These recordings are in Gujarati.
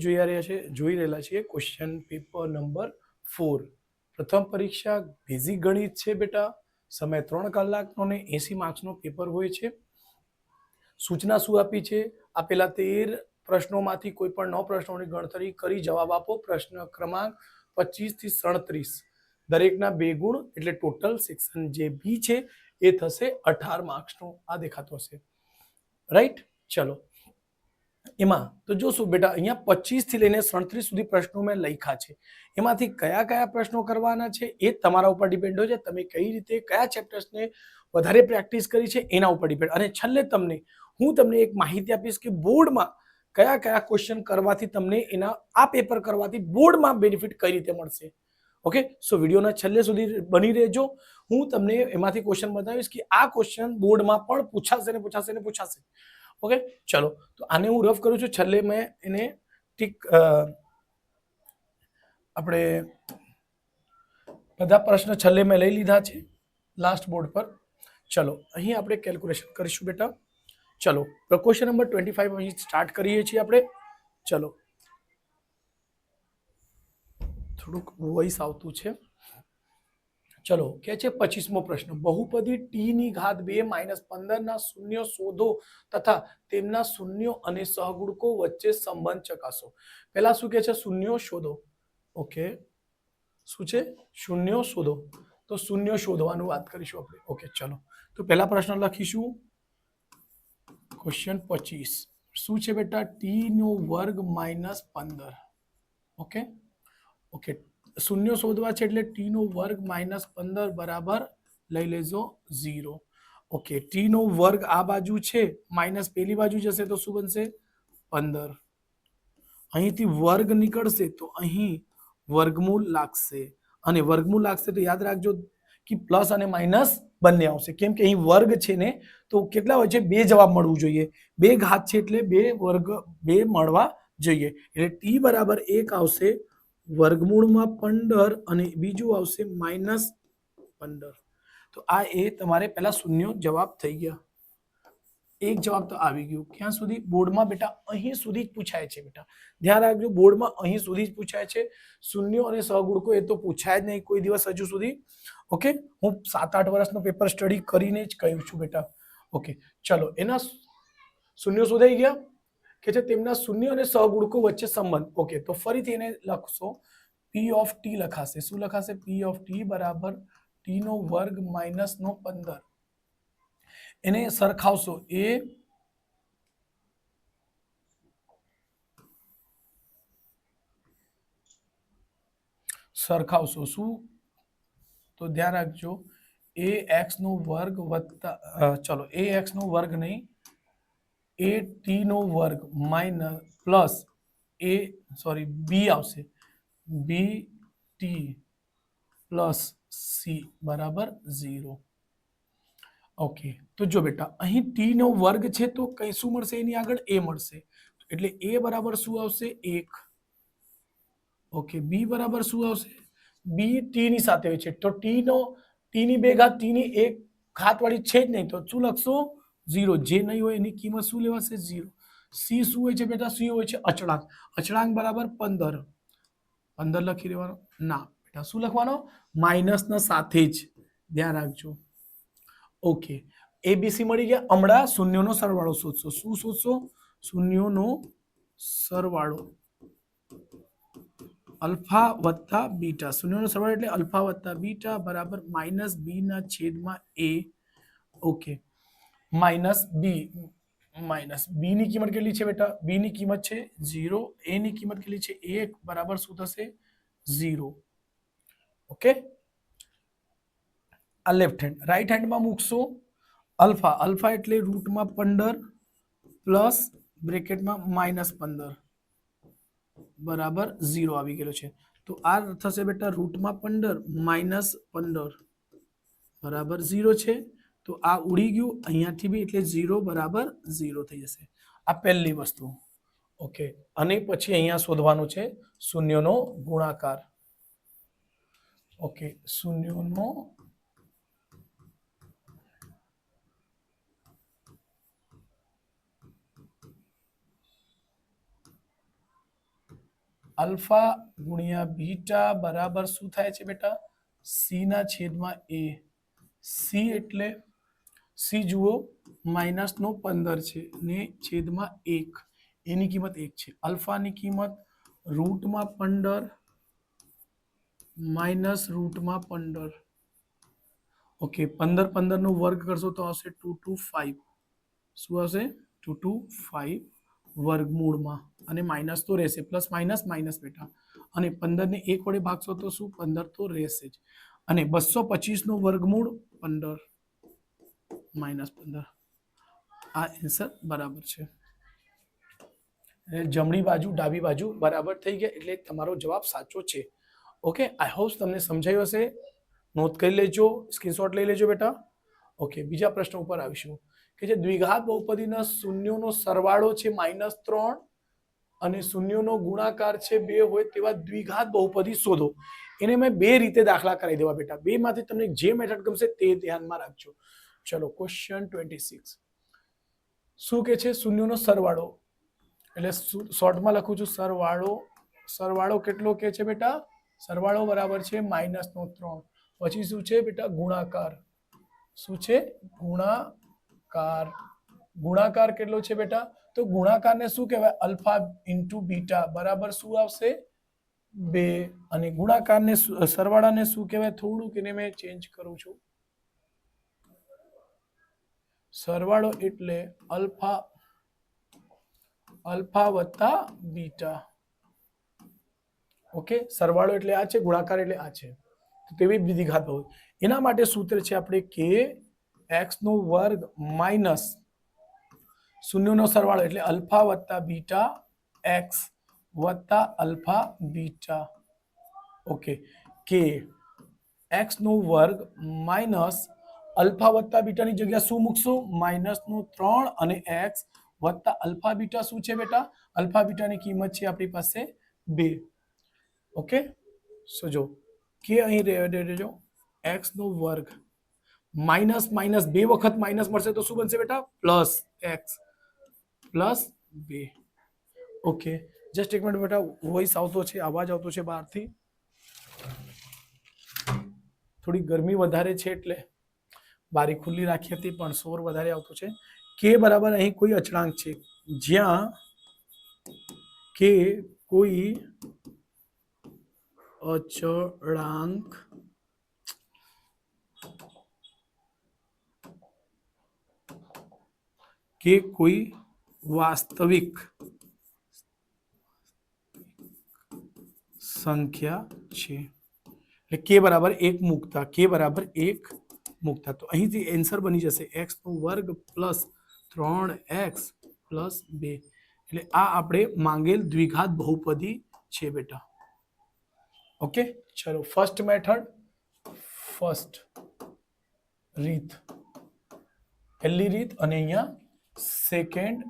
જોઈ રહેલા છીએ ક્વેશ્ચન પેપર નંબર 4 પ્રથમ પરીક્ષા બેઝિક ગણિત છે બેટા સમય 3 કલાકનો ને 80 માર્ક્સનો પેપર હોય છે સૂચના શું આપી છે આપેલા 13 પ્રશ્નોમાંથી કોઈ પણ 9 પ્રશ્નોની ગણતરી કરી જવાબ આપો પ્રશ્ન ક્રમાંક 25 થી 37 દરેકના 2 ગુણ એટલે ટોટલ સેક્શન જે બી છે એ થશે 18 માર્ક્સનો આ દેખાતો હશે રાઈટ ચલો એમાં તો જોશો બેટા અહીંયા 25 થી લઈને 37 સુધી પ્રશ્નો મેં લખ્યા છે એમાંથી કયા કયા પ્રશ્નો કરવાના છે એ તમારા ઉપર ડિપેન્ડ હોય છે તમે કઈ રીતે કયા ચેપ્ટર્સને વધારે પ્રેક્ટિસ કરી છે એના ઉપર ડિપેન્ડ અને છેલ્લે હું તમને એક માહિતી આપીશ કે બોર્ડમાં કયા કયા ક્વેશ્ચન કરવાથી તમને એના આ પેપર કરવાથી બોર્ડમાં બેનિફિટ કઈ રીતે મળશે ઓકે સો વિડીયોના છેલ્લે સુધી બની રહેજો હું તમને એમાંથી ક્વેશ્ચન બતાવીશ કે આ ક્વેશ્ચન બોર્ડમાં પણ પૂછાશે ઓકે ચલો તો આને હું રફ કરું છું છેલ્લે મેં એને ઠીક આપણે બધા પ્રશ્ન છેલ્લે મેં લઈ લીધા છે લાસ્ટ બોર્ડ પર ચલો અહીં આપણે કેલ્ક્યુલેશન કરીશું બેટા ચલો ક્વેશ્ચન નંબર 25 અહીં સ્ટાર્ટ કરીએ છીએ આપણે ચલો થોડુંક વોઇસ આવતું છે ચલો કે છે 25મો પ્રશ્ન બહુપદી t ની ઘાત 2 માઈનસ 15 ના શૂન્ય શોધો તથા તેમના શૂન્યો અને સહગુણકો વચ્ચે સંબંધ ચકાસો પહેલા શું કહે છે શૂન્યો શોધો ઓકે શું છે શૂન્યો શોધો તો શૂન્યો શોધવાનું વાત કરીશું આપણે ઓકે ચલો તો પહેલા પ્રશ્ન લખીશું ક્વેશ્ચન 25 શું છે બેટા t નો વર્ગ માઈનસ 15 ઓકે ઓકે શૂન્ય શોધવા છે એટલે t નો વર્ગ માઈનસ 15 બરાબર લઈ લેજો 0 ઓકે t નો વર્ગ આ બાજુ છે માઈનસ પેલી બાજુ જશે તો શું બનશે 15 અહીંથી વર્ગ નીકળશે તો અહીં વર્ગમૂળ લાગશે અને વર્ગમૂળ લાગશે તો યાદ રાખજો કે પ્લસ અને માઈનસ બંને આવશે કેમ કે અહીં વર્ગ છે ને તો કેટલા હોય છે બે જવાબ મળવું જોઈએ બે ઘાત છે એટલે બે વર્ગ બે મળવા જોઈએ એટલે t બરાબર 1 આવશે વર્ગમૂળમાં 15 અને બીજું આવશે માઈનસ 15 તો આ એ તમારે પહેલા શૂન્ય જવાબ થઈ ગયા એક જવાબ તો આવી ગયો ક્યાં સુધી બોર્ડમાં બેટા અહીં સુધી જ પૂછાય છે બેટા ધ્યાન રાખજો બોર્ડમાં અહીં સુધી જ પૂછાય છે શૂન્યો અને સહગુણકો એ તો પૂછાય જ નહીં કોઈ દિવસ હજુ સુધી ઓકે હું 7-8 વર્ષનો પેપર સ્ટડી કરીને જ કહ્યું છું બેટા ઓકે ચલો એના શૂન્યો શોધાઈ ગયા કે છે તેમના શૂન્ય અને સહગુણકો વચ્ચે સંબંધ ઓકે તો ફરીથી એને લખશો p ઓફ t લખાશે શું લખાશે p ઓફ t બરાબર t નો વર્ગ માઈનસ નો 15 એને સરખાવશો એ સરખાવશો શું તો ધ્યાન રાખજો એ x નો વર્ગ વત્તા ચલો એ x નો વર્ગ નહીં એ t નો વર્ગ માઈનસ પ્લસ એ સોરી b આવશે b t પ્લસ c બરાબર 0 ઓકે તો જો બેટા અહીં t નો વર્ગ છે તો કઈ શું મળશે એની આગળ a મળશે એટલે a બરાબર શું આવશે 1 ઓકે b બરાબર શું આવશે b t ની સાથે હોય છે તો t ની બે ઘાત t ની એક ઘાત વાળી છે જ નહીં તો શું લખશો 0 જે નહીં હોય એની કિંમત શું લેવાશે 0 c શું હોય છે બેટા c હોય છે અચળાંક બરાબર 15 લખી દેવાનો ના બેટા શું લખવાનો માઈનસ ના સાથે જ ધ્યાન રાખજો ઓકે એબીસી મળી ગયા હમણાં શૂન્યોનો સરવાળો શોધશો શું શોધશો શૂન્યોનો સરવાળો અલ્ફા વત્તા બીટા શૂન્યનો સરવાળો એટલે અલ્ફા વત્તા બીટા બરાબર માઈનસ બી ના છેદમાં એ ઓકે માઈનસ બી ની કિંમત કેટલી છે બેટા બી ની કિંમત છે 0 એ ની કિંમત કેટલી છે 1 બરાબર શું થશે 0 ઓકે આ લેફ્ટ હેન્ડ રાઈટ હેન્ડમાં મૂકશો અલ્ફા એટલે રૂટમાં 15 પ્લસ બ્રેકેટમાં માઈનસ 15 બરાબર 0 આવી ગયેલો છે તો આ થશે બેટા રૂટમાં 15 માઈનસ 15 બરાબર 0 છે તો આ ઉડી ગયું અહીંયાથી બી એટલે 0 બરાબર 0 થઈ જશે આ પહેલી વસ્તુ ઓકે અને પછી અહીંયા શોધવાનું છે શૂન્યનો ગુણાકાર ઓકે શૂન્યનો अल्फा गुणिया बीटा बराबर શું થાય છે બેટા c ના છેદમાં a c એટલે c જુઓ -15 છે ને છેદમાં 1 એની કિંમત 1 છે અલ્ફાની કિંમત રૂટમાં 15 માઇનસ રૂટમાં 15 ઓકે 15 15 નો વર્ગ કરશો તો આવશે 2 to 5 શું આવશે 2 to 5 વર્ગમૂળમાં અને માઇનસ તો રહેશે પ્લસ માઇનસ માઇનસ બેટા અને 15 ને 1 વડે ભાગશો તો શું 15 તો રહેશે જ અને 225 નો વર્ગમૂળ 15 માઇનસ 15 આ આન્સર બરાબર છે જમણી બાજુ ડાબી બાજુ બરાબર થઈ ગયા એટલે તમારો જવાબ સાચો છે ઓકે આઈ હોપ તમને સમજાયું હશે નોટ કરી લેજો સ્ક્રીનશોટ લઈ લેજો બેટા ઓકે બીજા પ્રશ્ન ઉપર આવીશું કે જે દ્વિઘાત બહુપદીના શૂન્યોનો સરવાળો છે -3 અને શૂન્યોનો ગુણાકાર છે 2 હોય તેવા દ્વિઘાત બહુપદી શોધો એને મેં બે રીતે દાખલા કરાવી દેવા બેટા બે માંથી તમને જે મેથડ ગમશે તે ધ્યાનમાં રાખજો ચલો ક્વેશ્ચન 26 શું કે છે શૂન્યોનો સરવાળો એટલે શોર્ટમાં લખું છું સરવાળો કેટલો કે છે બેટા સરવાળો બરાબર છે -3 પછી શું છે બેટા ગુણાકાર શું છે ગુણાકાર કેટલો છે બેટા તો ગુણાકારને શું કહેવાય અલ્ફા ઇન્ટુ બીટા બરાબર શું આવશે 2 અને ગુણાકારને સરવાળાને શું કહેવાય થોડુંક એને મેં ચેન્જ કરું છું સરવાળો એટલે અલ્ફા વત્તા બીટા ઓકે સરવાળો એટલે આ છે ગુણાકાર એટલે આ છે તો તેવી દ્વિઘાત બહુ એના માટે સૂત્ર છે આપણે કે x નો વર્ગ માઇનસ શૂન્યનો સરવાળો એટલે અલ્ફા વત્તા બીટા x વત્તા અલ્ફા બીટા ઓકે કે x નો વર્ગ માઇનસ અલ્ફા વત્તા બીટાની જગ્યા શું મૂકશું -3 અને x વત્તા અલ્ફા બીટા શું છે બેટા અલ્ફા બીટાની કિંમત છે આપણી પાસે 2 ઓકે સો જો કે અહીં રહેજો x નો વર્ગ માઇનસ માઇનસ 2 વખત માઇનસ મળશે તો શું બનશે બેટા plus x plus 2 okay just એક મિનિટ બેટા વોઇસ આવતો છે અવાજ આવતો છે બહારથી થોડી ગરમી વધારે છે એટલે બારી ખુલ્લી રાખી હતી પણ શોર વધારે આવતો છે કે બરાબર અહીં કોઈ અચળાંક છે જ્યાં કે કોઈ અચળાંક કે કોઈ વાસ્તવિક સંખ્યા છે એટલે કે બરાબર 1 મૂકતા તો અહીંથી આન્સર બની જશે x નો વર્ગ પ્લસ 3x પ્લસ 2 એટલે આ આપણે માંગેલ દ્વિઘાત બહુપદી છે બેટા ઓકે ચલો ફર્સ્ટ રીત પહેલી રીત અને અહીંયા સેકન્ડ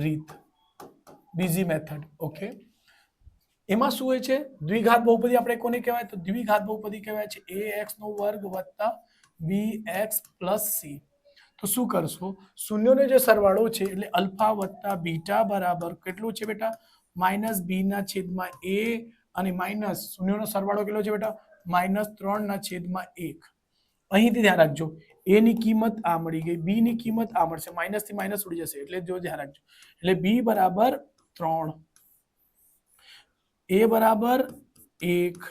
રીત બીજી મેથડ ઓકે એમાં શું હોય છે દ્વિઘાત બહુપદી આપણે કોને કહેવાય તો દ્વિઘાત બહુપદી કહેવાય છે ax નો વર્ગ વત્તા bx પ્લસ c તો શું કરશો શૂન્યનો જે સરવાળો છે એટલે અલ્ફા વત્તા બીટા બરાબર કેટલું છે બેટા -b ના છેદમાં a અને માઇનસ શૂન્યનો સરવાળો કેટલો છે બેટા -3 ના છેદમાં 1 અહીંથી ધ્યાન રાખજો a ની કિંમત આ મળી ગઈ b ની કિંમત આ મળશે માઇનસ થી માઇનસ ઉડી જશે એટલે જો ધ્યાન રાખજો એટલે b બરાબર 3 a બરાબર 1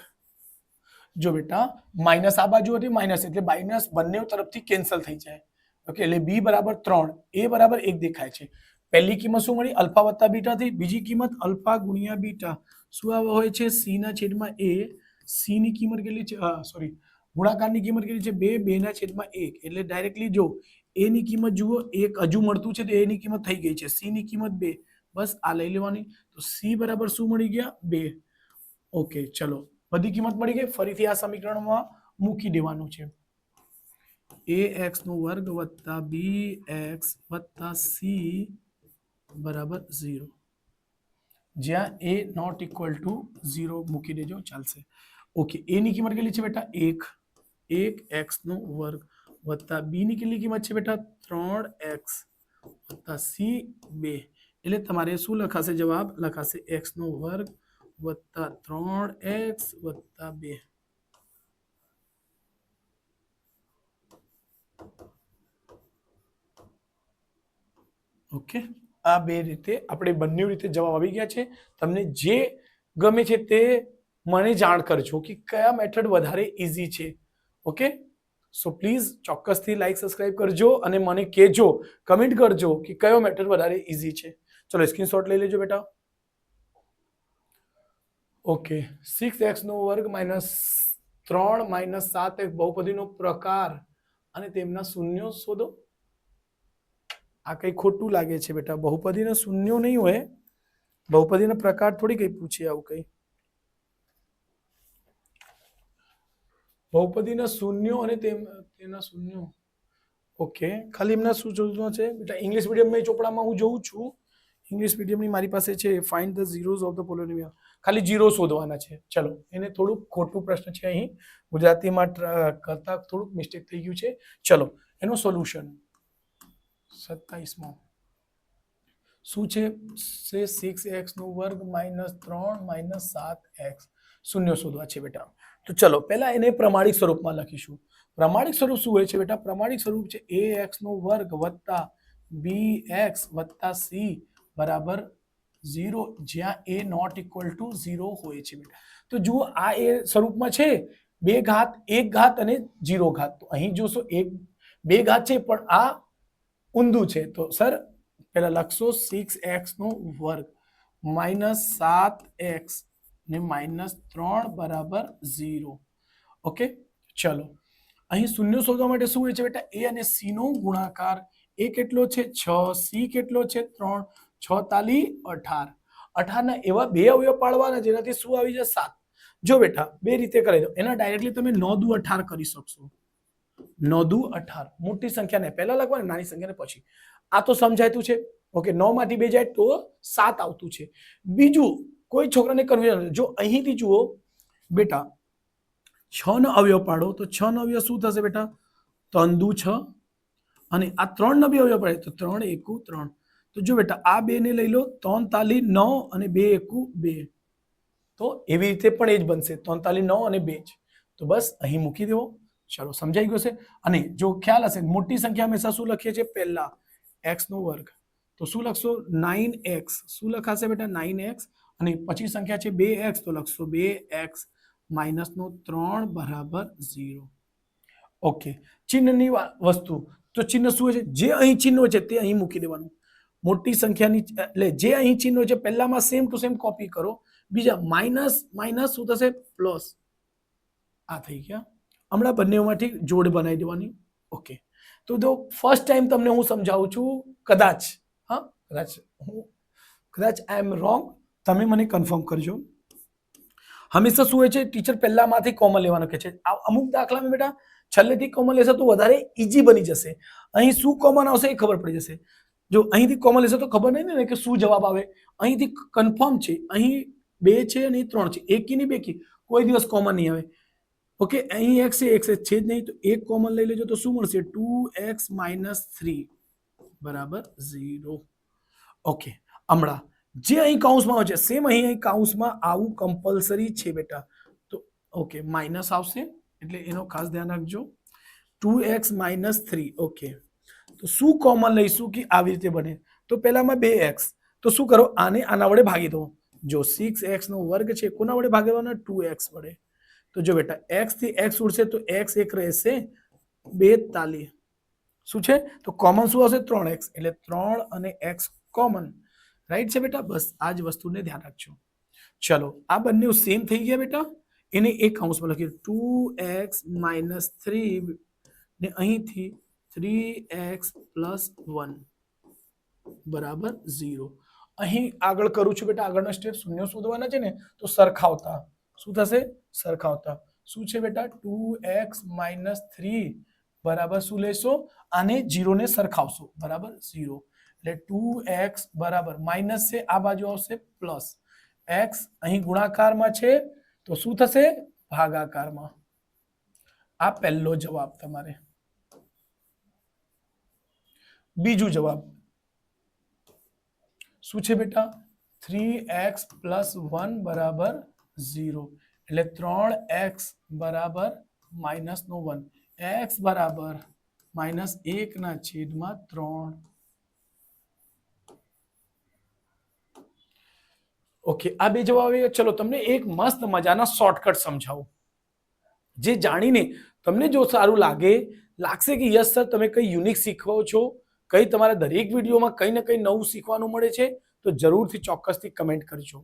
જો બેટા માઇનસ આ બાજુ હતી માઇનસ એટલે માઇનસ બંને તરફથી કેન્સલ થઈ જાય ઓકે એટલે b બરાબર 3 a બરાબર 1 દેખાય છે પહેલી કિંમત શું મળી અલ્ફા વત્તા બીટા થી બીજી કિંમત અલ્ફા ગુણ્યા બીટા શું હોય છે c ના છેદમાં a c ની કિંમત કેટલી છે સોરી ગુણાકારની કિંમત કેટલી છે 2 2 ના છેદમાં 1 એટલે ડાયરેક્ટલી જો a ની કિંમત જુઓ 1 હજુ મળતું છે તો a ની કિંમત થઈ ગઈ છે c ની કિંમત 2 બસ આ લઈ લેવાની તો c બરાબર શું મળી ગયા 2 ઓકે ચલો બધી કિંમત મળી ગઈ ફરીથી આ સમીકરણમાં મૂકી દેવાનું છે ax નો વર્ગ વત્તા bx વત્તા c બરાબર 0 જ્યાં a નોટ ઇક્વલ ટુ 0 મૂકી દેજો ચાલશે ઓકે a ની કિંમત કેટલી છે બેટા 1 x નો વર્ગ વત્તા b ની કેટલી કિંમત છે બેટા 3x વત્તા c 2 એટલે તમારે શું લખાશે જવાબ લખાશે x નો વર્ગ વત્તા 3x વત્તા 2. ઓકે, આ બે રીતે આપણે બંને રીતે જવાબ આવી ગયા છે. તમને જે ગમે છે તે મને જાણ કરજો કે કયા મેથડ વધારે ઈઝી છે. ઓકે, સો પ્લીઝ ચોક્કસથી લાઈક સબસ્ક્રાઇબ કરજો અને મને કહેજો, કમેન્ટ કરજો કે કયો મેથડ વધારે ઈઝી છે. ચલો સ્ક્રીનશોટ લઈ લેજો બેટા. ઓકે, 6x નો વર્ગ માઇનસ 3 માઇનસ 7x બહુપદીનો પ્રકાર અને તેમના શૂન્યો શોધો. આ કઈ ખોટું લાગે છે બેટા, બહુપદીના શૂન્યો નહીં હોય, બહુપદીનો પ્રકાર થોડી કઈ પૂછે આવું કઈ. બહુપદીના શૂન્યો અને તેના શૂન્યો. ઓકે, ખાલી એમના શું જોવાનું છે બેટા? ઇંગ્લિશ મીડિયમમાં ચોપડામાં હું જોઉં છું, ઇંગ્લિશ મીડિયમની મારી પાસે છે. Find the zeros of the polynomial. ખાલી જીરો શોધવાના છે. ચલો, એને થોડુંક ખોટું પ્રશ્ન છે અહીં, ગુજરાતીમાં કરતા થોડુંક મિસ્ટેક થઈ ગયું છે. ચલો, એનું સોલ્યુશન 27માં શું છે? 6x નો વર્ગ માઇનસ 3 માઇનસ 7x શૂન્ય શોધવા છે બેટા. તો ચલો પહેલા એને પ્રમાણિક સ્વરૂપમાં લખીશું. પ્રમાણિક સ્વરૂપ શું હોય છે બેટા? પ્રમાણિક સ્વરૂપ છે ax નો વર્ગ વત્તા bx વત્તા c બરાબર 0, જ્યાં a નોટ ઇક્વલ ટુ 0 હોય છે બેટા. તો જુઓ, આ એ સ્વરૂપમાં છે 2 ઘાત 1 ઘાત અને 0 ઘાત. તો અહીં જોશો 2 ઘાત છે પણ આ ઊંધું છે. તો સર પહેલા લખશો 6x નો વર્ગ માઇનસ 7x ને માઇનસ 3 બરાબર 0. ઓકે, ચલો અહીં શૂન્ય શોધવા માટે શું હોય છે બેટા? a અને c નો ગુણાકાર. a કેટલો છે? 6. c કેટલો છે? 3. 6 તાલી 18. 18 ના એવા બે અવયવ પાડવાના જેનાથી શું આવી જાય? 7. જો બેટા બે રીતે કરી દો. એના ડાયરેક્ટલી તમે 9 દુ 18 કરી શકશો. 9 દુ 18, મોટી સંખ્યાને પહેલા લખવાની, નાની સંખ્યાને પછી. આ તો સમજાયતું છે. ઓકે, 9 માંથી 2 જાય તો 7 આવતું છે. બીજું કોઈ છોકરાને કન્ફ્યુઝન, જો અહીંથી જુઓ બેટા 6 નો અવયવ પાડો તો 6 નો અવયવ શું થશે બેટા? 3 દુ 6 અને આ 3 નો બી અવયવ પાડે તો 3 એકુ 3. તો જો બેટા આ બે ને લઈ લો, 3 તાલી 9 અને 2 એકુ 2. તો એવી રીતે પણ એ જ બનશે, 3 તાલી 9 અને 2 જ. તો બસ અહીં મૂકી દેવો. ચલો, સમજાઈ ગયો છે. અને જો ખ્યાલ હશે, મોટી સંખ્યા હંમેશા શું લખીએ છીએ? પહેલા x નો વર્ગ. તો શું લખશો? 9x. શું લખાશે બેટા? 9x. અને પછી સંખ્યા છે 2x, તો લખશો 2x માઇનસ નો 3 બરાબર 0. ઓકે, ચિહ્નની વસ્તુ. તો ચિહ્ન શું હોય છે? જે અહીં ચિહ્ન હોય છે તે અહીં મૂકી દેવાનું. મોટી સંખ્યાની એટલે જે અહીં ચિહ્ન હોય છે પહેલામાં સેમ ટુ સેમ કોપી કરો. બીજા માઇનસ માઇનસ શું થશે? પ્લસ. આ થઈ ગયા. હમણાં બંનેમાંથી જોડ બનાવી દેવાની. ઓકે, તો જો ફર્સ્ટ ટાઈમ તમને હું સમજાવું છું, કદાચ આઈ એમ રોંગ, તમે મને કન્ફર્મ કરજો. હંમેશા શું હોય છે? ટીચર પહેલામાંથી કોમન લેવાનું કહે છે. અમુક દાખલામાં બેટા છેલ્લેથી કોમન લેશે તો વધારે ઈઝી બની જશે. અહીં શું કોમન આવશે એ ખબર પડી જશે. જો અહીંથી કોમન લેશે તો ખબર નહીં ને કે શું જવાબ આવે. અહીંથી કન્ફર્મ છે, અહીં 2 છે અને 3 છે, એકી ની બેકી કોઈ દિવસ કોમન નહીં આવે. ઓકે, અહીં x છે જ નહીં, તો એક કોમન લઈ લેજો તો શું મળશે? 2x માઇનસ 3 બરાબર 0. ઓકે, હમણાં જે અહીં કૌંસમાં આવે છે સેમ અહીં કૌંસમાં આવું કમ્પલસરી છે બેટા. તો ઓકે, માઇનસ આવશે એટલે એનો ખાસ ધ્યાન રાખજો. 2x minus 3. ઓકે, તો શું કોમન લઈશું કે આવી રીતે બને? તો પહેલામાં 2x, તો શું કરો? આને આના વડે ભાગી દો. જો 6x નો વર્ગ છે કોના વડે ભાગવાનો? 2x વડે. તો જો બેટા x થી x ઉડશે તો x એક રહેશે 42. શું છે? તો કોમન શું આવશે? 3x. એટલે 3 અને x કોમન. રાઈટ છે બેટા? બસ આ જ વસ્તુને ધ્યાન રાખજો. ચલો, આ બંને સેમ થઈ ગયા બેટા. એને એક કૌંસમાં લખીએ 2x માઇનસ 3 ને અહીંથી 3x પ્લસ 1 બરાબર 0. અહીં આગળ કરું છું બેટા, આગળનો સ્ટેપ શૂન્ય શોધવાના છે ને, તો સરખાવતા. શું થશે? સરખાવતા. શું છે બેટા? 2x માઇનસ 3 બરાબર શું લેશો? આને 0 ને સરખાવશો બરાબર 0. એટલે 2x બરાબર માઇનસ છે, આ બાજુ આવશે પ્લસ. x અહીં ગુણાકારમાં છે તો શું થશે? ભાગાકારમાં. આ પહેલો જવાબ તમારે. બીજું જવાબ શું છે બેટા? 3x + 1 બરાબર 0 એટલે 3x બરાબર -1 x બરાબર -1/3 ઓકે આ બે જવાબ આવે ચલો તમને એક મસ્ત મજાના શોર્ટકટ સમજાવું જે જાણીને તમને જો સારું લાગશે કે યસ સર તમે કઈ યુનિક શીખવો છો કઈ તમારા દરેક વિડીયોમાં કઈ ને કઈ નવું શીખવાનું મળે છે તો જરૂરથી ચોક્કસથી કમેન્ટ કરજો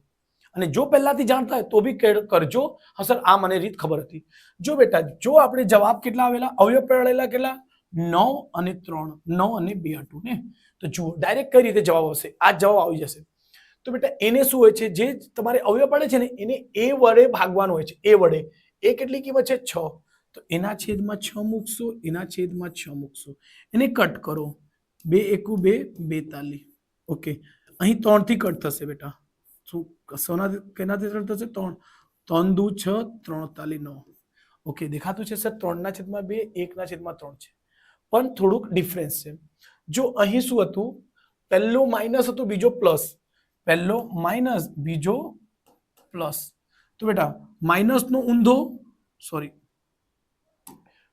અને જો પહેલાથી જાણતા હોય તો બી કરજો હા સર આ મને રીત ખબર હતી જો બેટા જો આપણે જવાબ કેટલા આવેલા અવયવ પડેલા કેટલા 9 અને 3 9 અને 2 હતું ને તો જુઓ ડાયરેક્ટ કઈ રીતે જવાબ આવશે આ જવાબ આવી જશે તો બેટા એને શું હોય છે જે તમારે અવયવ પડે છે ને એને a વડે ભાગવાનું હોય છે a વડે એ કેટલી કિંમત છે 6 તો એના છેદમાં 6 મૂકશો એના છેદમાં 6 મૂકશો એને કટ કરો 2 એકુ 2 42 ઓકે અહીં 3 થી કટ થશે બેટા શું કેનાથી કટ થશે 3 3 દુ 6 43 9 ઓકે દેખાતું છે સર 3 ના છેદમાં 2 1 ના છેદમાં 3 છે પણ થોડુંક ડિફરન્સ છે જો અહીં શું હતું પહેલો માઈનસ હતો બીજો પ્લસ પહેલો માઈનસ બીજો પ્લસ તો બેટા માઈનસ નો ઊંધો સોરી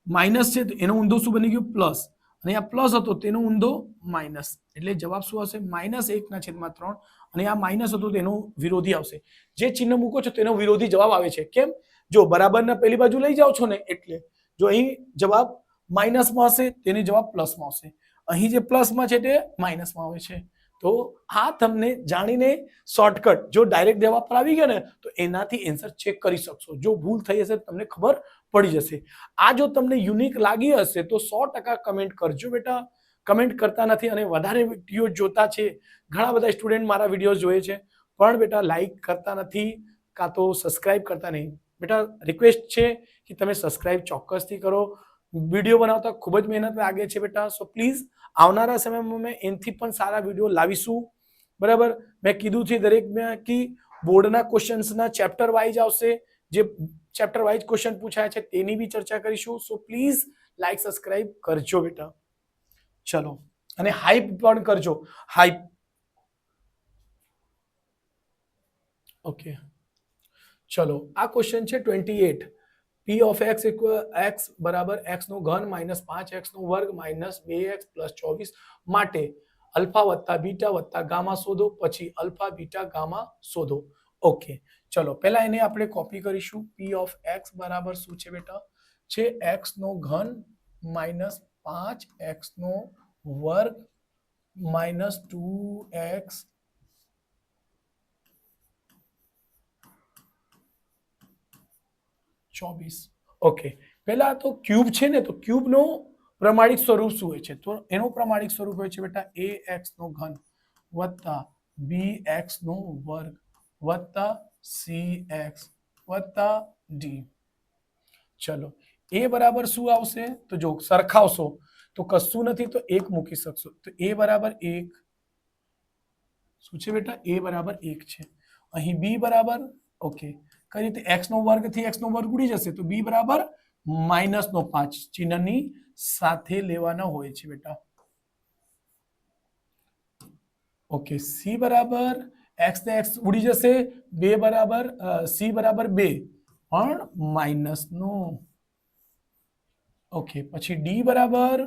માઈનસ છે તો એનો ઊંધો શું બની ગયું પ્લસ અને આ પ્લસ હતો તેનો ઊંધો માઈનસ એટલે જવાબ શું આવશે -1/3 અને આ માઈનસ હતો તેનો વિરોધી આવશે જે ચિહ્ન મૂકો છો તેનો વિરોધી જવાબ આવે છે કેમ જો બરાબરના પેલી બાજુ લઈ જાઓ છો ને એટલે જો અહીં જવાબ માઈનસમાં હશે તેની જવાબ પ્લસમાં આવશે અહીં જે પ્લસમાં છે તે માઈનસમાં આવે છે તો આ તમને જાણીને શોર્ટકટ જો ડાયરેક્ટ જવાબ પર આવી ગયા ને તો એનાથી આન્સર ચેક કરી શકશો જો ભૂલ થઈ હશે તમને ખબર પડી જશે આ જો તમને યુનિક લાગી હશે તો 100% કમેન્ટ કરજો બેટા કમેન્ટ કરતા નથી અને વધારે વિડીયો જોતા છે ઘણા બધા સ્ટુડન્ટ મારા વિડીયો જોઈએ છે પણ બેટા લાઈક કરતા નથી કાં તો સબસ્ક્રાઇબ કરતા નહીં બેટા રિક્વેસ્ટ છે કે તમે સબસ્ક્રાઇબ ચોક્કસથી કરો વિડીયો બનાવતા ખૂબ જ મહેનત લાગે છે બેટા સો પ્લીઝ આવનારા સમયમાં મેં એનથી પણ સારા વિડીયો લાવીશું બરાબર મેં કીધું છે દરેકમાં કે બોર્ડના ક્વેશ્ચન્સના ચેપ્ટર વાઇઝ આવશે જે ચેપ્ટર વાઇઝ ક્વેશ્ચન પૂછાય છે તેની બી ચર્ચા કરીશું સો પ્લીઝ લાઈક સબસ્ક્રાઇબ કરજો બેટા ચલો અને હાઈપ પણ કરજો હાઈપ ઓકે ચલો આ ક્વેશ્ચન છે 28 p of x x બરાબર x નો ઘન -5x નો વર્ગ -2x + 24 માટે અલ્ફા વત્તા બીટા વત્તા ગામા શોધો પછી અલ્ફા બીટા ગામા શોધો ઓકે ચલો પહેલા એને આપણે કોપી કરીશું p of x બરાબર શું છે બેટા છે x નો ઘન -5x નો વર્ગ -2x ઓકે પહેલા તો ક્યુબ છે ને તો ક્યુબ નો પ્રમાણિક સ્વરૂપ શું હોય છે તો એનો પ્રમાણિક સ્વરૂપ હોય છે બેટા ax નો ઘન વત્તા bx નો વર્ગ વત્તા cx વત્તા d ચલો a બરાબર શું આવશે તો જો સરખાવશો તો કશું નથી તો 1 મૂકી શકશો તો a બરાબર 1 શું છે બેટા a બરાબર 1 છે અહીં b બરાબર ઓકે કઈ રીતે x નો વર્ગ થી x નો વર્ગ ઉડી જશે તો b બરાબર -5 ચિહ્નની સાથે લેવાના હોય છે બેટા ઓકે c બરાબર x ને x ઉડી જશે 2 બરાબર c બરાબર 2 પણ માઈનસ નો ઓકે પછી d બરાબર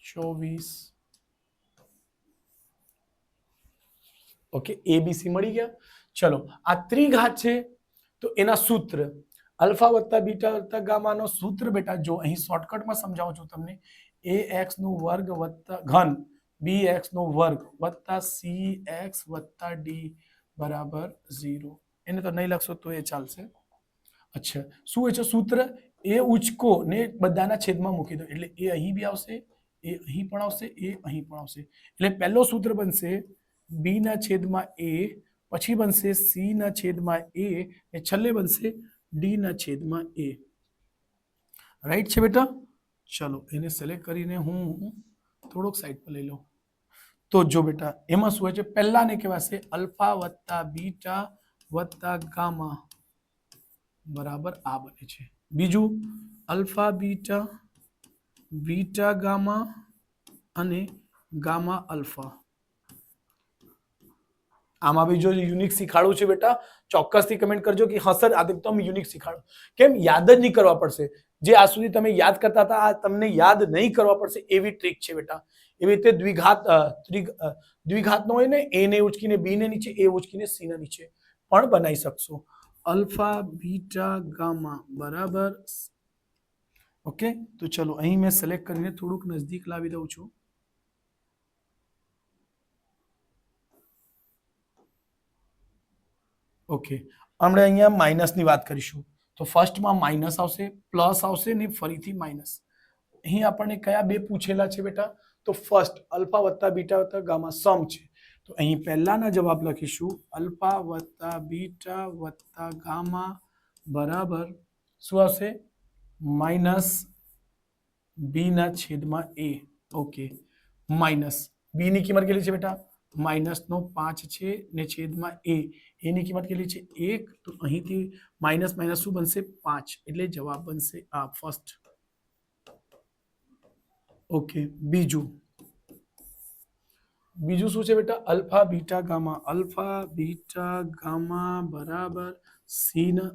24 ઓકે abc મળી ગયા ચલો આ ત્રિઘાત છે તો એના સૂત્ર અલ્ફા વત્તા બીટા વત્તા ગામાનો સૂત્ર બેટા જો અહીં શોર્ટકટમાં સમજાવું છું તમને ax નો વર્ગ વત્તા ઘન bx નો વર્ગ વત્તા cx વત્તા d બરાબર 0 એને તો નહીં લખશો તો એ ચાલશે અચ્છા શું હોય છે સૂત્ર એ ઉચકો ને બધાના છેદમાં મૂકી દો એટલે એ અહીં બી આવશે એ અહીં પણ આવશે એ અહીં પણ આવશે એટલે પહેલો સૂત્ર બનશે b ના છેદમાં a પછી બનશે c ના છેદમાં a અને છેલ્લે બનશે d ના છેદમાં a રાઈટ છે બેટા ચલો એને સિલેક્ટ કરીને હું થોડોક સાઈડ પર લઈ લઉં તો જો બેટા એમાં શું હોય છે પહેલાને કહેવાશે અલ્ફા વત્તા બીટા વત્તા ગામા બરાબર આ બને છે બીજું અલ્ફા બીટા બીટા ગામા અને ગામા અલ્ફા આમાં બી જો યુનિક શીખાડું છે બેટા ચોક્કસથી કમેન્ટ કરજો કે હા સર આ એકદમ યુનિક શીખાડો. કેમ યાદ જ નહીં કરવા પડશે. જે આજ સુધી તમે યાદ કરતા હતા આ તમને યાદ નહીં કરવા પડશે એવી ટ્રીક છે બેટા. એવી રીતે દ્વિઘાતનો હોય ને એ ને ઉચકીને બી ને નીચે એ ઉચકીને સી ને નીચે પણ બનાવી શકશો. અલ્ફા બીટા ગામા બરાબર. ઓકે તો ચલો અહીં મેં સિલેક્ટ કરીને થોડુંક નજદીક લાવી દઉં છું. ઓકે આપણે અહીંયા માઇનસની વાત કરીશું તો ફર્સ્ટમાં માઇનસ આવશે, પ્લસ આવશે ને ફરીથી માઇનસ. અહીં આપણને કયા બે પૂછેલા છે બેટા? તો ફર્સ્ટ અલ્ફા વત્તા બીટા વત્તા ગામા સમ છે. તો અહીં પહેલાના જવાબ લખીશું અલ્ફા વત્તા બીટા વત્તા ગામા બરાબર શું આવશે? માઇનસ બી ના છેદમાં એ. ઓકે માઇનસ બી ની કિંમત કેટલી છે બેટા? -5 છે ને છેદમાં એ. એની કિંમત કેટલી છે? 1. તો અહીંથી માઇનસ માઇનસ શું બનશે? 5. એટલે જવાબ બનશે આ ફર્સ્ટ. ઓકે બીજું શું છે બેટા? Alpha beta gamma. Alpha beta gamma બરાબર સી ના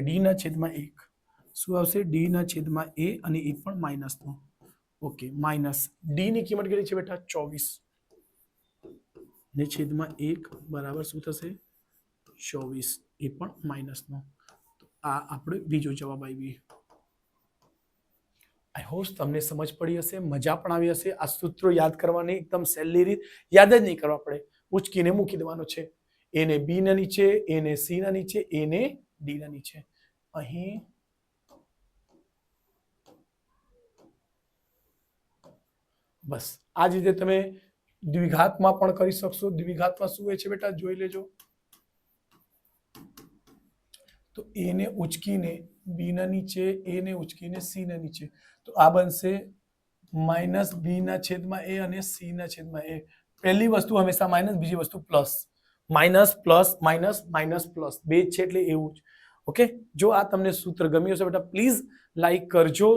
ડી ના છેદમાં 1. શું આવશે? ડી ના છેદમાં એ અને એ પણ માઇનસ નો. ઓકે માઇનસ ડી ની કિંમત કેટલી છે બેટા? 24 ને છેદમાં 1 બરાબર શું થશે? 24. એ પણ માઇનસ નો. તો આ આપણે બીજો જવાબ આવી. આઈ હોપ તમને સમજ પડી હશે, મજા પણ આવી હશે. આ સૂત્રો યાદ કરવાની એકદમ સહેલી રીત, યાદ જ નહીં કરવા પડે, ઉચકીને મૂકી દેવાનો છે. એને બી ના નીચે, એને સી ના નીચે, એને ડી ના નીચે. અહીં બસ આ જ રીતે તમે દ્વિઘાતમાં પણ કરી શકશો. દ્વિઘાતમાં શું હોય છે બેટા? જોઈ લેજો. તો એને ઉચકીને બી ના નીચે, એને ઉચકીને સી ના નીચે. તો આ બનશે માઇનસ બી ના છેદમાં એ અને સી ના છેદમાં એ. પહેલી વસ્તુ હંમેશા માઇનસ, બીજી વસ્તુ plus. Minus plus minus minus plus બે છે એટલે એવું જ. ઓકે જો આ તમને સૂત્ર ગમ્યું હશે બેટા પ્લીઝ લાઈક કરજો,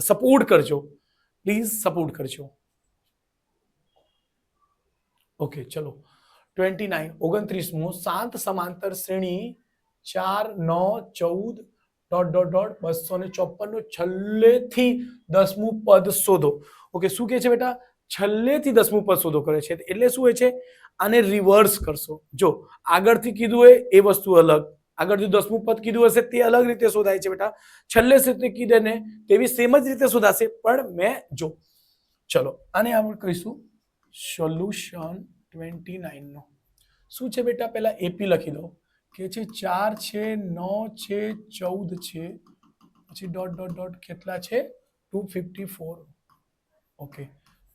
સપોર્ટ કરજો, પ્લીઝ સપોર્ટ કરજો. ઓકે ચલો 29 શાંત સમાંતર શ્રેણી 4 9 14 ... 254 નું છેલ્લેથી 10મું પદ શોધો. ઓકે શું કહે છે બેટા? છેલ્લેથી 10મું પદ શોધો કરે છે એટલે શું હોય છે? આને રિવર્સ કરશો. જો આગળથી કીધું હોય એ વસ્તુ અલગ, આગળ જો 10મું પદ કીધું હશે તે અલગ રીતે શોધાય છે બેટા. છેલ્લે સુધી કીધે ને તેવી સેમ જ રીતે શોધાશે. પણ મેં જો ચલો આને આપણે કહીશું સોલ્યુશન 29 નો. શું છે બેટા? પહેલા એપી લખી દો કે છે 4 છે 9 છે 14 છે પછી ... કેટલા છે? 254. ઓકે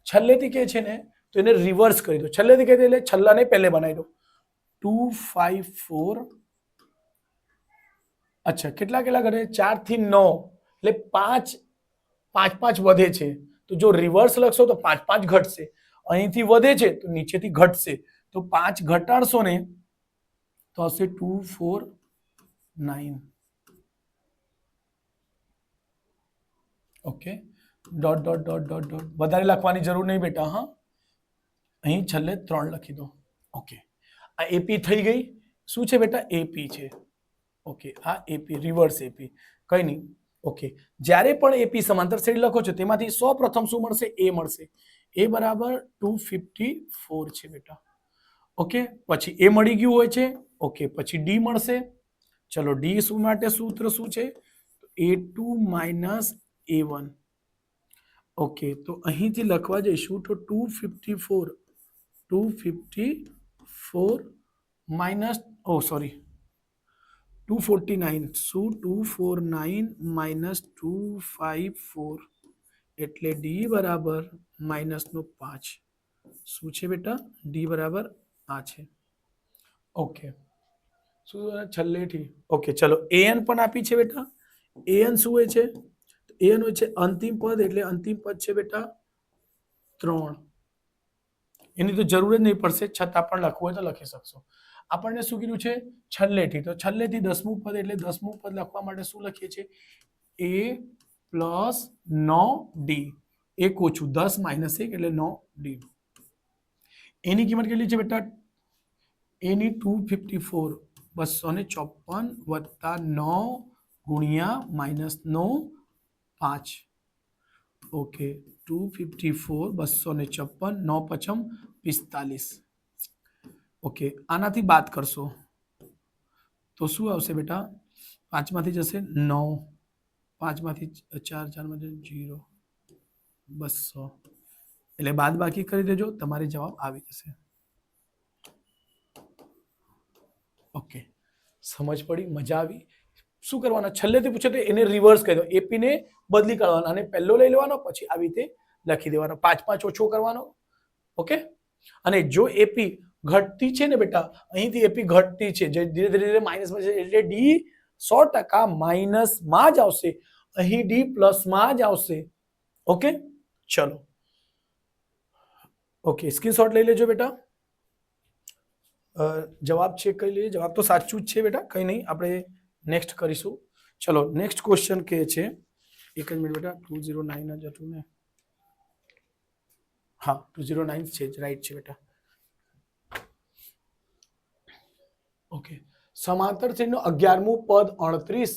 છેલ્લેથી કે છે ને તો એને રિવર્સ કરી દો. છેલ્લેથી કહી દે એટલે છેલ્લાને પહેલે બનાવી દો. 254. અચ્છા કેટલા ઘટે? 4 થી 9 એટલે 5 5 વધે છે. તો જો રિવર્સ લખશો તો 5 ઘટશે. અહીંથી વધે છે તો નીચેથી ઘટશે. તો 5 ઘટાડશો ને તો હશે 249. ઓકે ... વધારે લખવાની જરૂર નહીં બેટા. હા અહીં છેલ્લે 3 લખી દો. ઓકે આ એપી થઈ ગઈ. શું છે બેટા? એપી છે. ઓકે આ એપી રિવર્સ એપી કઈ નહીં. ઓકે જ્યારે પણ એપી સમાંતર શ્રેણી લખો છો તેમાંથી સૌપ્રથમ શું મળશે? એ મળશે. એ બરાબર 254 છે બેટા. ઓકે પછી એ મળી ગયું હોય છે. ઓકે પછી ડી મળશે. ચલો ડી શું માટે સૂત્ર શું છે? A2 minus A1. ઓકે તો અહીંથી લખવા જઈશું તો 254 માઇનસ 249. શું? 249 માઇનસ 254 એટલે ડી બરાબર -5. શું છે બેટા? ડી બરાબર આ છે. ઓકે શું છેલ્લેથી? ઓકે ચલો એન પણ આપી છે બેટા. એન શું હોય છે? એન હોય છે અંતિમ પદ. એટલે અંતિમ પદ છે બેટા 3. એની તો જરૂર જ નહીં પડશે, છતાં પણ લખવું હોય તો લખી શકશો. આપણને શું કીધું છે? છેલ્લેથી. તો છેલ્લેથી 10મું પદ એટલે 10મું પદ લખવા માટે શું લખીએ છીએ? a plus 9d. 1 ઓછું 10 - 1 એટલે 9d. એની કિંમત કેટલી છે બેટા? એની 254 254 વત્તા 9 ગુણ્યા -9 5. ઓકે 254 254 9 પચમ 45. ઓકે આનાથી બાદ કરશો તો શું આવશે બેટા? 5 માંથી જશે 9, 5 માંથી 4, 4 માંથી 0, 200. એટલે બાદ બાકી કરી દેજો, તમારે જવાબ આવી જશે. ઓકે સમજ પડી? મજા આવી? શું કરવાના? છેલ્લેથી પૂછે તો એને રિવર્સ કરી દો, એપી ને બદલી કાઢવાના અને પહેલો લઈ લેવાનો, પછી આવી રીતે લખી દેવાનો, 5 5 ઓછો કરવાનો. ઓકે અને જો એપી ઘટતી છે ને બેટા, અહીંથી એપી ઘટતી છે, જે ધીરે ધીરે માઇનસમાં છે, એટલે ડી 100% માઇનસમાં જ આવશે, અહીં ડી પ્લસમાં જ આવશે. ઓકે ચલો, ઓકે સ્ક્રીનશોટ લઈ લેજો બેટા. જવાબ ચેક કરી લઈએ. જવાબ તો સાચું જ છે બેટા, કંઈ નહીં, આપણે નેક્સ્ટ કરીશું. ચલો નેક્સ્ટ ક્વેશ્ચન કે છે, એક જ મિનિટ બેટા, 209 જ હતું ને? હા 209 છે જ, રાઈટ છે બેટા. ઓકે સમાંતર શ્રેણીનું 11મું પદ 38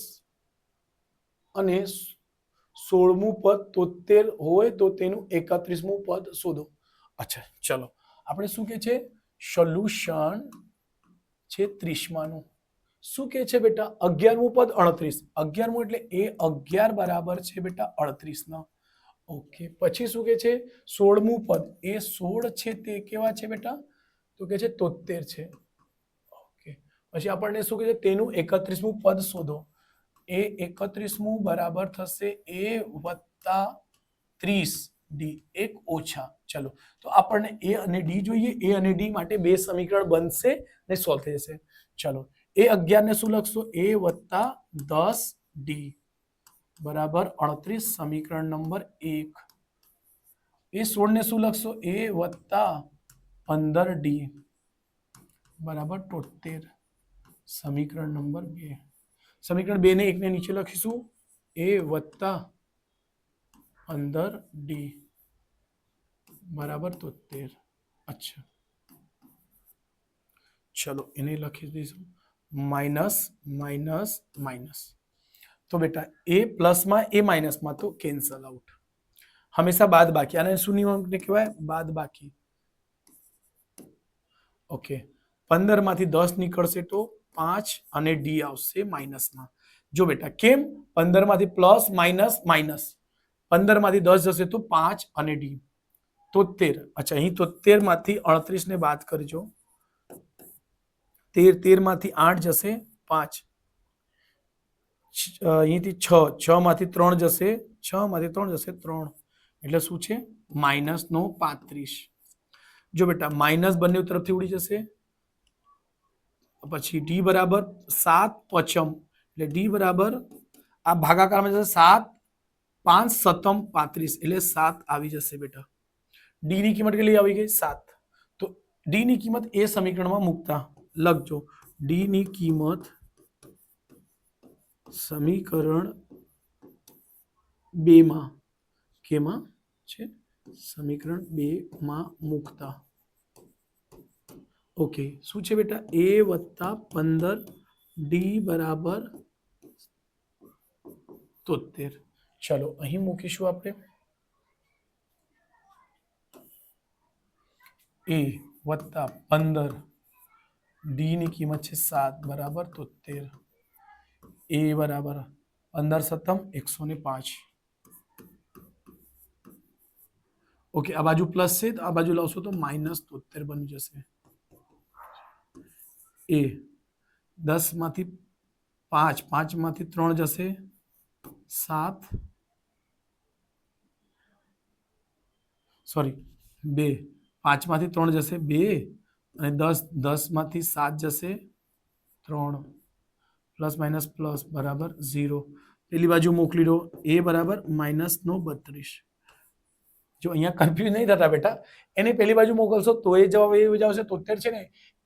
અને 16મું પદ 73 હોય તો તેનું 31મું પદ શોધો. અચ્છા ચલો, આપણે શું કે છે? સોલ્યુશન છે 30માનું. શું કે છે બેટા? 11મું પદ 38, 11મું એટલે એ 11 બરાબર છે બેટા 38 ના. ઓકે પછી શું કે છે? 16મું પદ, એ 16 છે તે કેવા છે બેટા? તો કે છે 73 છે. ઓકે પછી આપણને શું કે છે? તેનું 31મું પદ શોધો. એ 31મું બરાબર થશે એ વત્તા 30 ડી, એક ઓછા. ચલો તો આપણને એ અને ડી જોઈએ, એ અને ડી માટે બે સમીકરણ બનશે ને સોલ્વ થઈ જશે. ચલો એ 11 ને શું લખશો? એ વત્તા 10 ડી બરાબર 38, સમીકરણ નંબર 1. એ 16 ને શું લખશો? એ વત્તા 15 ડી બરાબર 73, સમીકરણ નંબર 2. સમીકરણ 2 ને 1 ને નીચે લખીશું, એ વત્તા 15 ડી બરાબર 73. અચ્છા ચલો એને લખી દઈશું માઇનસ માઇનસ માઇનસ. તો બેટા એ પ્લસમાં એ માઇનસમાં તો કેન્સલ આઉટ, હંમેશા બાદ બાકી. આને શું નિયમ કહેવાય? બાદ બાકી. ઓકે 15 માંથી 10 નીકળશે તો 5 અને ડી આવશે માઇનસમાં. જો બેટા કેમ? 15 માંથી પ્લસ માઇનસ માઇનસ, 15 માંથી 10 જશે તો 5 અને ડી 73. અચ્છા અહીં 73 માંથી 38 ને બાદ કરજો, 13 માંથી 8 જશે 5, અહીંથી 6 માંથી 3 જશે, 6 માંથી 3 જશે 3, એટલે શું છે? -35. જો બેટા માઇનસ બંને તરફથી ઉડી જશે, પછી ડી બરાબર 7 પચમ, એટલે ડી બરાબર આ ભાગાકારમાં જશે 7 5 સતમ 35, એટલે 7 આવી જશે બેટા. ડી ની કિંમત કેટલી આવી ગઈ? 7. તો ડી ની કિંમત એ સમીકરણમાં મૂકતા લખજો, ડી ની કિંમત સમીકરણ 2 માં, કેમાં છે? સમીકરણ 2 માં મૂકતા. ઓકે શું છે બેટા? એ વત્તા 15 ડી બરાબર 73. ચલો અહીં મૂકીશું આપણે, એ વત્તા 15 ડી ની કિંમત છે 7 બરાબર 73, એ બરાબર 15 સત્તમ 105. ઓકે આ બાજુ પ્લસ છે, આ બાજુ લાવશો તો -73 બની જશે. એ 10 માંથી 5, 5 માંથી 3 જશે 7, સોરી 2, 5 માંથી 3 જશે 2, અને 10 માંથી 7 જશે 3, પ્લસ માઇનસ પ્લસ બરાબર 0. પેલી બાજુ મોકલી દો, એ બરાબર -32. જો અહીંયા કન્ફ્યુઝ નહીં થતા બેટા, એને પેલી બાજુ મોકલશો તો એ જવાબ એ જ આવશે. 73 છે ને,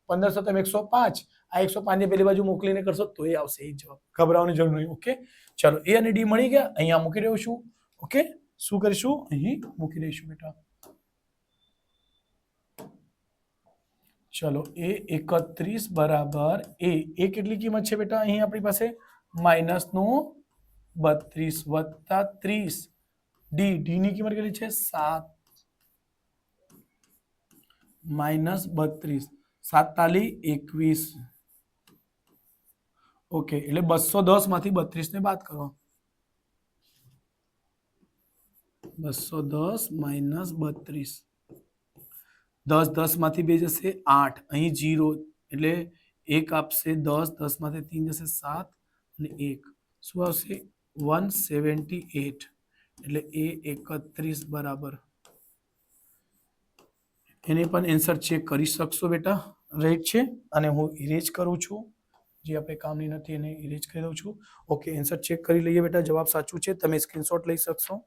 15 સત્તમ 105, આ 105 ને પેલી બાજુ મોકલીને કરશો તો એ આવશે એ જવાબ, ગભરાવાની જરૂર નહીં. ઓકે ચલો એ અને ડી મળી ગયા, અહીંયા મૂકી રહ્યો છું. ઓકે શું કરીશું? અહીં મૂકી દઈશું બેટા. ચલો એ 31 બરાબર એ કેટલી કિંમત છે બેટા અહીં આપણી પાસે -32 વત્તા 30 ડી ની કિંમત કેટલી છે 7 -32 7 તાલી 21 ઓકે એટલે 210 માંથી 32 ને બાદ કરો 210 - 32 10 10 માંથી 2 જશે 8 અહીં 0 એટલે 1 આપશે 10 10 માંથી 3 જશે 7 અને 1 શું આવશે 178 એટલે એ 31 બરાબર એને પણ આન્સર ચેક કરી શકશો બેટા રાઈટ છે અને હું ઇરેજ કરું છું જે આપણે કામની નથી એને ઇરેજ કરી દઉં છું ઓકે આન્સર ચેક કરી લઈએ બેટા જવાબ સાચું છે તમે સ્ક્રીનશોટ લઈ શકશો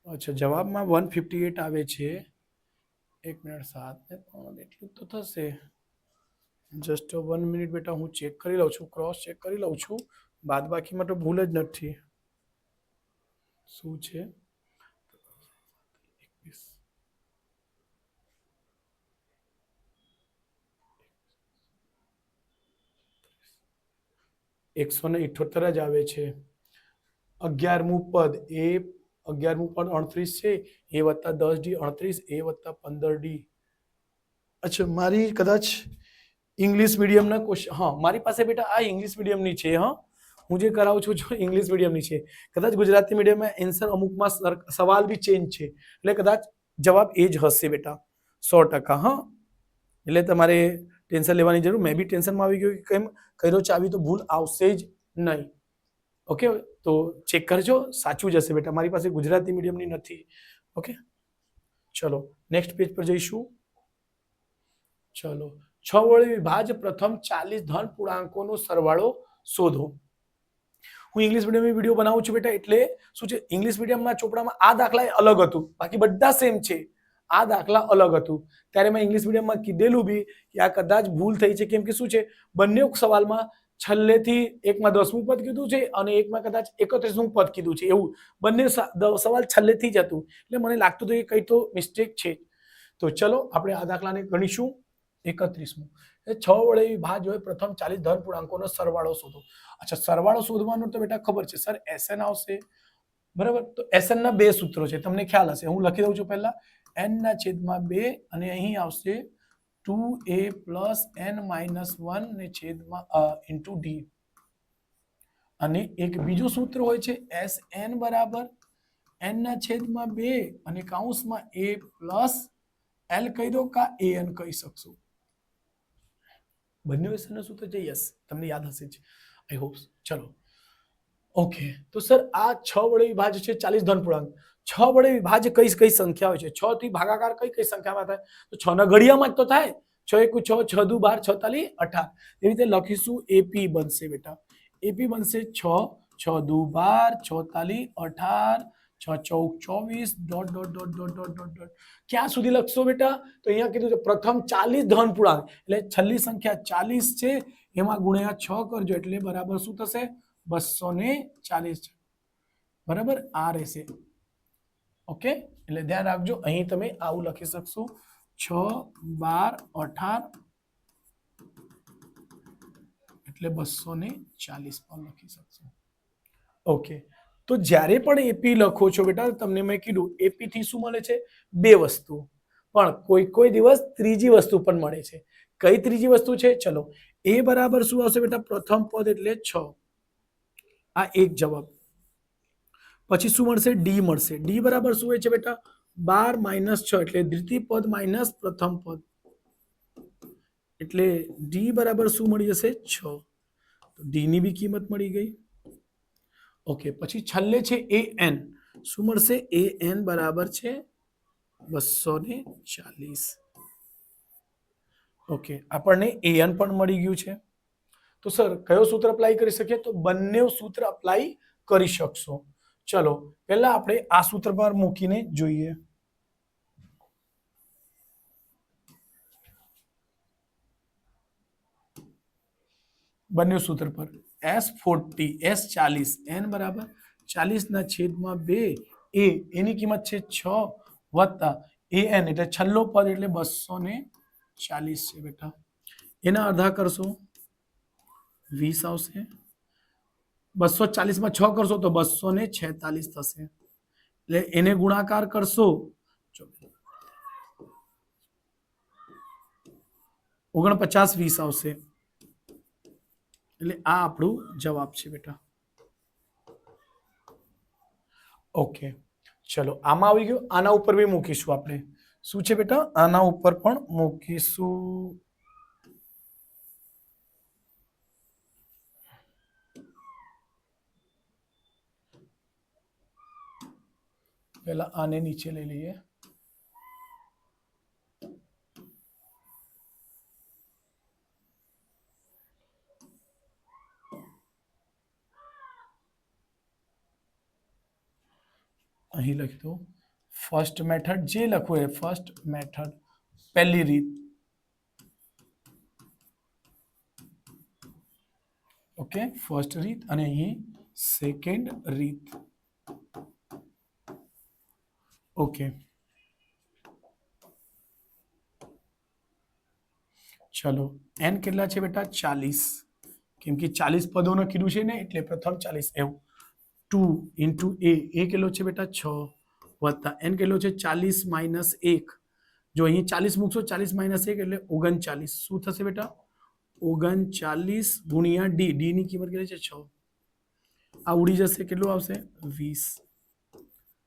અચ્છા જવાબમાં 158 આવે છે 1 મિનિટ 7 ને 3 એટલું તો થશે જસ્ટ 1 મિનિટ બેટા હું ચેક કરી લઉં છું ક્રોસ ચેક કરી લઉં છું બાદ બાકીમાં તો ભૂલ જ નથી શું છે 178 જ આવે છે 11મું પદ એ 11મું પદ 38 છે એ વત્તા 10d 38 એ વત્તા 15d અચ્છા મારી કદાચ ઇંગ્લિશ મીડિયમના ક્વેશ્ચન હા મારી પાસે બેટા આ ઇંગ્લિશ મીડિયમની છે હા હું જે કરાવું છું જો ઇંગ્લિશ મીડિયમની છે કદાચ ગુજરાતી મીડિયમમાં આન્સર અમુકમાં સવાલ બી ચેન્જ છે એટલે કદાચ જવાબ એ જ હશે બેટા 100% હા એટલે તમારે ટેન્શન લેવાની જરૂર મેં બી ટેન્શનમાં આવી ગયો કે કેમ કર્યો ચાવી તો ભૂલ આવશે જ નહીં ઓકે તો ચેક કરજો સાચું જ હશે બેટા મારી પાસે ગુજરાતી મીડિયમની નથી ઓકે ચલો નેક્સ્ટ પેજ પર જઈશું ચલો 6 વડે વિભાજ્ય પ્રથમ 40 ધન પૂર્ણાંકોનો સરવાળો શોધો હું ઇંગ્લિશ મીડિયમની વિડીયો બનાવું છું બેટા એટલે શું છે ઇંગ્લિશ મીડિયમના ચોપડામાં આ દાખલા અલગ હતું બાકી બધા સેમ છે આ દાખલા અલગ હતું ત્યારે મેં ઇંગ્લિશ મીડિયમમાં કીધેલું બી કે આ કદાચ ભૂલ થઈ છે કેમ કે શું છે બંને સવાલમાં છેલ્લેથી એકમાં 10મું પદ કીધું છે અને એકમાં કદાચ 31મું પદ કીધું છે એવું બંને સવાલ છેલ્લેથી જ હતું એટલે મને લાગતું હતું કે કંઈ તો મિસ્ટેક છે તો ચલો આપણે આ દાખલાને ગણીશું 31મું 6 વડે વિભાજ્ય હોય પ્રથમ 40 ધન પૂર્ણાંકોનો સરવાળો શોધો અચ્છા સરવાળો શોધવાનો તો બેટા ખબર છે સર SN આવશે બરાબર તો SN ના બે સૂત્રો છે તમને ખ્યાલ હશે હું લખી દઉં છું પહેલા n ના છેદમાં 2 અને અહીં આવશે 2a plus n minus 1 ને છેદમાં into d અને એક બીજું સૂત્ર હોય છે SN બરાબર n ના છેદમાં 2 અને કૌંસમાં a plus l કહી દો કા an કહી શકશો બંને SN નું સૂત્ર છે યસ તમને યાદ હશે જ આઈ હોપ ચલો ઓકે તો સર આ 6 વડે વિભાજ્ય છે 40 ધન પૂર્ણાંક 6 વડે વિભાજ્ય કઈ સંખ્યા હોય છે 6 થી ભાગાકાર કઈ સંખ્યામાં થાય તો 6 ના ઘડિયામાં જ તો થાય 6 એકુ 6 6 દુ 12 6 તાલી 18 એ રીતે લખીશું AP બનશે બેટા AP બનશે 6 6 દુ 12 6 તાલી 18 6 ચોક 24 dot dot dot dot dot dot dot ક્યાં સુધી લખશો બેટા તો અહીંયા કીધું છે પ્રથમ 40 ધન પૂર્ણાંક એટલે છેલ્લી સંખ્યા 40 છે એમાં ગુણ્યા 6 કરજો એટલે બરાબર શું થશે 240 બરાબર આ રહેશે ઓકે એટલે ધ્યાન રાખજો અહીં તમે આવું લખી શકશો 6 12 18 એટલે 240 પણ લખી શકશો ઓકે તો જ્યારે પણ એપી લખો છો બેટા તમને મેં કીધું એપી થી શું મળે છે બે વસ્તુ પણ કોઈ દિવસ ત્રીજી વસ્તુ પણ મળે છે કઈ ત્રીજી વસ્તુ છે ચલો એ બરાબર શું આવશે બેટા પ્રથમ પદ એટલે 6 આ એક જવાબ પછી શું મળશે ડી મળશે ડી બરાબર શું હોય છે બેટા 12 - 6 એટલે દ્વિતીય પદ માઇનસ પ્રથમ પદ એટલે ડી બરાબર શું મળી જશે 6 તો ડી ની બી કિંમત મળી ગઈ ઓકે પછી છેલ્લે છે an શું મળશે an બરાબર છે 240 ઓકે આપણને an પણ મળી ગયું છે તો સર કયો સૂત્ર અપ્લાય કરી શકીએ તો બંને સૂત્ર અપ્લાય કરી શકશો ચલો પહેલા આપણે આ સૂત્ર પર મૂકીને જોઈએ. બંને સૂત્ર પર S40 S40 n બરાબર 40 ના છેદમાં 2 a એની કિંમત છે 6 વત્તા an એટલે છેલ્લો પદ એટલે 240 છે બેટા. એના અડધા કરશો 20 આવશે. 240 માં 6 કરશો તો 246 થશે. એટલે એને ગુણાકાર કરશો 49 20 આવશે. એટલે આ આપણું જવાબ છે બેટા. ઓકે ચલો આમાં આવી ગયું. આના ઉપર બી મૂકીશું આપણે. શું છે બેટા? આના ઉપર પણ મૂકીશું. પહેલા આને નીચે લઈ લઈએ. અહીં લખી દો ફર્સ્ટ મેથડ. જે લખવું એ ફર્સ્ટ મેથડ પહેલી રીત. ઓકે ફર્સ્ટ રીત અને અહીં સેકન્ડ રીત. ઓકે ચલો n કેટલા છે બેટા? 40. કેમ કે 40 પદોનું કીધું છે ને એટલે પ્રથમ 40 એવું. 2 into a કેટલો છે બેટા? 6 વત્તા n કેટલો છે? 40 minus 1. જો અહીં 40 મૂકશો 40 minus 1 એટલે 39. શું થશે બેટા? 39 ગુણ્યા d. d ની કિંમત કેટલી છે? 6. આ ઉડી જશે. કેટલું આવશે? 20.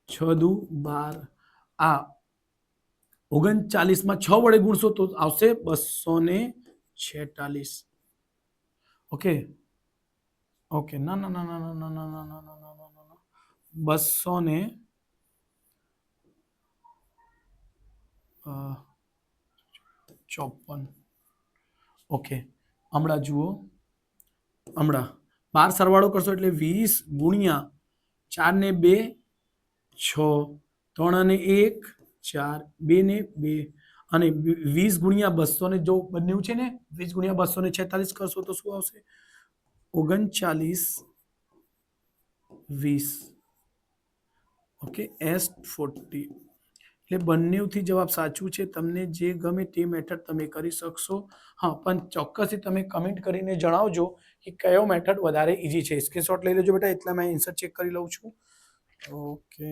6 દુ 12. આ 39 માં 6 વડે ગુણશો તો આવશે 246. ઓકે ઓકે ના ના ના ના ના ના ના ના ના ના ના ના 254. ઓકે હમણાં જુઓ. હમણાં 12 સરવાળો કરશો એટલે 20 ગુણ્યા 4 ને 2 6 3 અને 1 4 2 ને 2 અને 20 ગુણ્યા 200 ને જો બન્યું છે ને 20 ગુણ્યા 246 કરશો તો શું આવશે? 39 20. Okay S40. એટલે બંનેથી જવાબ સાચું છે. તમને જે ગમે તે મેથડ તમે કરી શકશો. હા પણ ચોક્કસથી તમે કમેન્ટ કરીને જણાવજો કે કયો મેથડ વધારે ઈઝી છે. સ્ક્રીનશોટ લઈ લેજો બેટા. એટલા મેં આન્સર ચેક કરી લઉં છું. ઓકે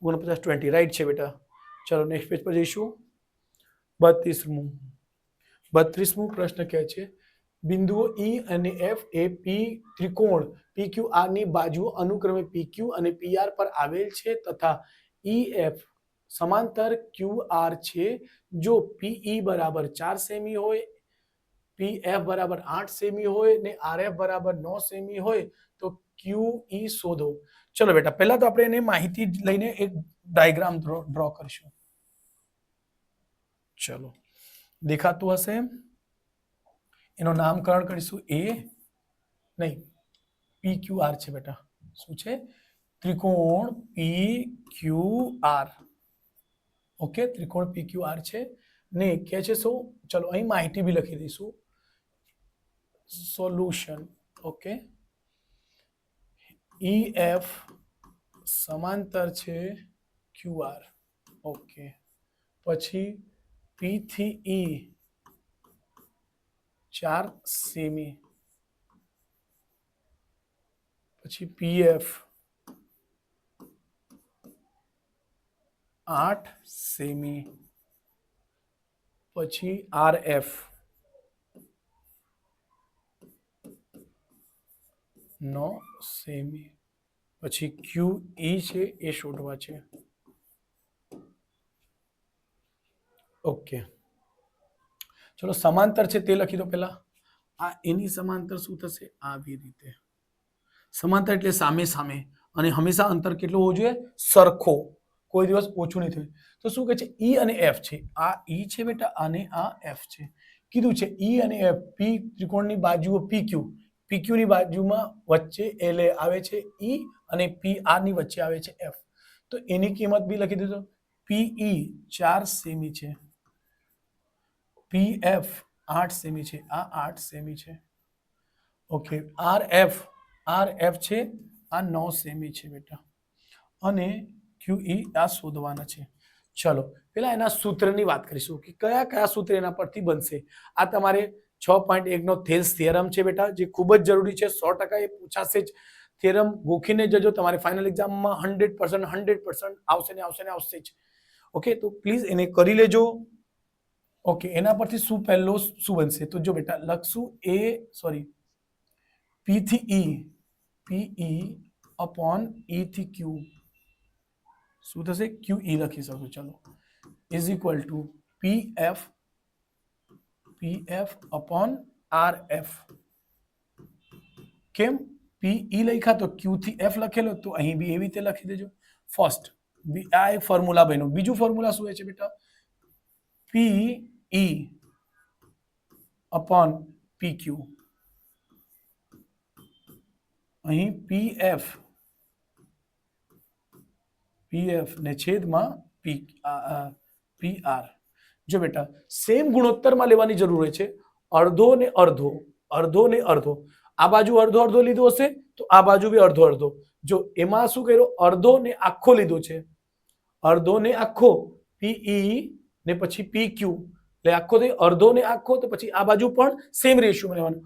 49 20 રાઈટ છે બેટા. ચલો નેક્સ્ટ પેજ પર જઈશું. 32મું પ્રશ્ન કહે છે બિંદુઓ E અને F એ P ત્રિકોણ PQR ની બાજુઓ અનુક્રમે PQ અને PR પર આવેલ છે તથા EF સમાંતર QR છે. જો PE બરાબર 4 સેમી હોય, PF બરાબર 8 સેમી હોય ને RF બરાબર 9 સેમી હોય તો QE શોધો. ચલો બેટા પહેલા તો આપણે એને માહિતી લઈને એક ડાયાગ્રામ ડ્રો કરીશું. ચલો દેખાતું હશે. એનું નામકરણ કરીશું. એ નહીં PQR છે બેટા. શું છે? ત્રિકોણ PQR. ઓકે ત્રિકોણ PQR છે ને કે છે શું? ચલો અહીં માહિતી બી લખી દઈશું. સોલ્યુશન. ઓકે EF સમાંતર છે QR. ઓકે પછી P થી E 4 સેમી. પછી PF 8 સેમી. પછી RF 9 સેમી. પછી QE છે એ શોધવા છે. ઓકે ચલો સમાંતર છે તે લખી દો પહેલા. આ એની સમાંતર શું થશે? આવી રીતે. સમાંતર એટલે સામે સામે અને હંમેશા અંતર કેટલું હોવું જોઈએ? સરખો. કોઈ દિવસ ઓછું નહીં થયું. તો શું કહે છે? E અને F છે. આ E છે બેટા અને આ F છે. કીધું છે ઈ અને એફ પી ત્રિકોણની બાજુઓ PQ PQ ની બાજુમાં વચ્ચે એટલે આવે છે ઈ અને PR ની વચ્ચે આવે છે F તો એની કિંમત બી લખી દીધો PE 4 સેમી છે PF 8 સેમી છે આ 8 સેમી છે ઓકે RF છે આ 9 સેમી છે બેટા અને QE આ શોધવાના છે ચલો પેલા એના સૂત્રની વાત કરીશું કે કયા કયા સૂત્ર એના પરથી બનશે આ તમારે 6.1 નો થેલ્સ થિયરમ છે બેટા જે ખૂબ જ જરૂરી છે 100% એ પૂછાશે જ થિયરમ ગોખીને જજો તમારે ફાઇનલ એક્ઝામમાં 100% આવશે જ ઓકે તો પ્લીઝ એને કરી લેજો ઓકે એના પરથી શું પહેલો શું બનશે તો જો બેટા લખશું P થી E PE upon E થી Q શું થશે QE લખી શકો ચલો is equal to PF upon RF કેમ PE લખ્યા તો Q થી F લખેલો તો અહીં બી એવી રીતે લખી દેજો ફર્સ્ટ આ એક ફોર્મ્યુલા બન્યો બીજું ફોર્મ્યુલા શું છે બેટા PE upon PQ અહીં PF ને છેદમાં PR જો બેટા સેમ ગુણોત્તરમાં લેવાની જરૂર હોય છે અડધો ને અડધો આ બાજુ અડધો લીધો હશે તો આ બાજુ બી અડધો જો એમાં શું કર્યો અડધો ને આખો લીધો છે અડધો ને આખો PE ને પછી PQ એટલે આખો થઈ અડધો ને આખો તો પછી આ બાજુ પણ સેમ રેશિયો લેવાનો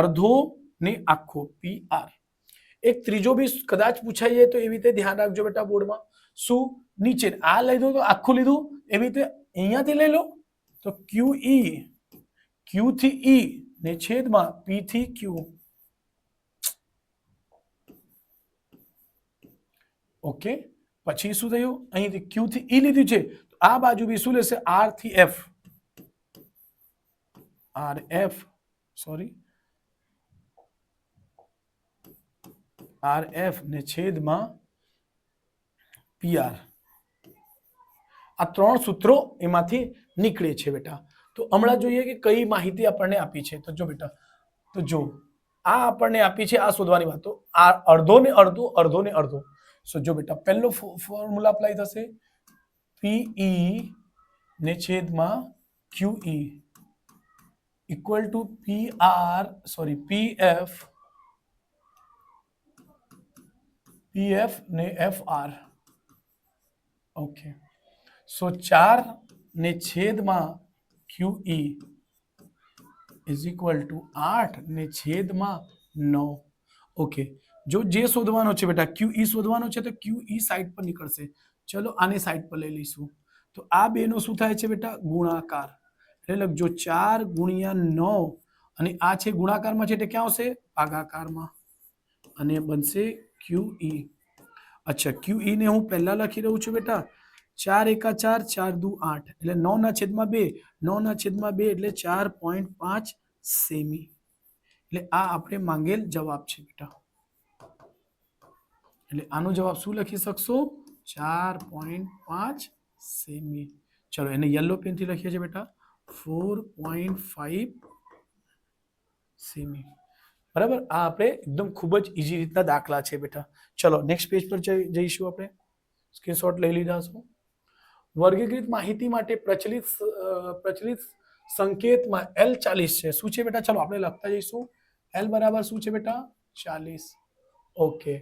અડધો ને આખો PR એક ત્રીજો બી કદાચ પૂછાય તો એવી રીતે ધ્યાન રાખજો બેટા બોર્ડમાં શું નીચે આ લીધું તો આખું લીધું એવી રીતે અહીંયાથી લઈ લો તો QE Q થી E ને છેદમાં P થી Q ઓકે પછી શું થયું અહીંથી Q થી E લીધું છે તો આ બાજુ બી શું લેશે R થી F RF ને છેદમાં PR આ ત્રણ સૂત્રો એમાંથી નીકળે છે બેટા તો હમણાં જોઈએ કે કઈ માહિતી આપણને આપી છે તો જો બેટા તો જો આ આપણને આપી છે આ શોધવાની વાત તો આ અડધો ને અડધો સો જો બેટા પહેલો ફોર્મ્યુલા અપ્લાય થશે PE ને છેદમાં QE ઇક્વલ ટુ PF ને FR ઓકે સો 4 ને છેદમાં QE ઇઝ ઇક્વલ ટુ 8 ને છેદમાં 9 ઓકે જો જે શોધવાનો છે બેટા QE શોધવાનો છે તો QE સાઈડ પર નીકળશે ચલો આને સાઈડ પર લઈ લઈશું તો આ બેનો શું થાય છે બેટા ગુણાકાર એટલે લખજો 4 ગુણ્યા 9 અને આ છે ગુણાકારમાં છે એટલે ક્યાં આવશે ભાગાકારમાં અને બનશે QE અચ્છા QE ને હું પહેલા લખી રહ્યું છું બેટા 4 એકા 4 4 દુ 8 એટલે 9 ના છેદમાં 2 એટલે 4.5 સેમી એટલે આ આપણે માંગેલ જવાબ છે બેટા એટલે આનો જવાબ શું લખી શકશો 4.5 સેમી ચલો એને યલો પેન થી લખીએ છીએ બેટા 4.5 સેમી બરાબર આ આપણે એકદમ ખૂબ જ ઈઝી રીતના દાખલા છે બેટા ચલો નેક્સ્ટ પેજ પર જઈશું આપણે સ્ક્રીનશોટ લઈ લીધા છો વર્ગીકૃત માહિતી માટે પ્રચલિત સંકેતમાં L 40 છે શું છે બેટા ચલો આપણે લખતા જઈશું L બરાબર શું છે બેટા 40 ઓકે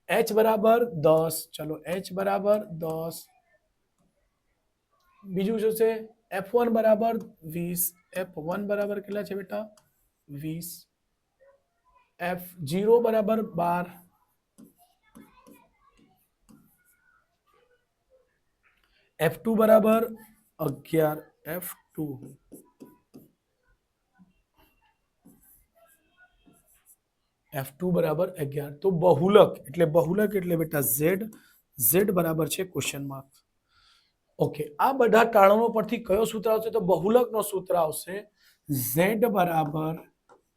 H બરાબર 10 ચલો H બરાબર 10 બીજું શું છે F1 બરાબર 20 F1 બરાબર કેટલા છે બેટા 20 F0 બરાબર 12 F2 બરાબર 11 F2 બરાબર 11 તો બહુલક એટલે બેટા Z બરાબર છે ક્વેશ્ચન માર્ક ઓકે આ બધા કારણો પરથી કયો સૂત્ર આવશે તો બહુલકનો સૂત્ર આવશે Z બરાબર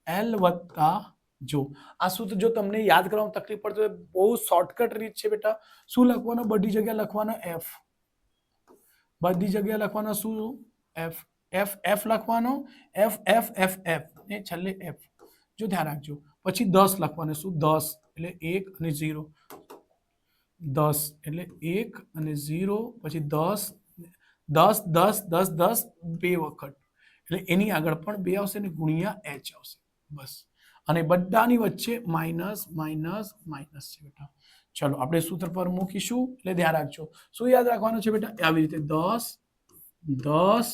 L વત્તા જો આ સૂત્ર જો તમને યાદ કરવામાં તકલીફ પડતો હોય બહુ શોર્ટકટ રીત છે બેટા શું લખવાનો બધી જગ્યા લખવાનો F બધી જગ્યા લખવાનો શું F એફ એફ લખવાનો, એફ એફ એફ એફ ને છેલ્લે એફ. જો ધ્યાન રાખજો, પછી 10 લખવાનું. શું 10 એટલે 1 અને 0, 10 એટલે 1 અને 0, પછી 10 10 10 10 10 બે વખત, એટલે એની આગળ પણ 2 આવશે ને ગુણ્યા h આવશે. બસ. અને બધાની વચ્ચે માઇનસ માઇનસ માઇનસ છે બેટા. ચલો આપણે સૂત્ર પર મૂકીશું, એટલે ધ્યાન રાખજો. શું યાદ રાખવાનું છે બેટા? આવી રીતે 10 10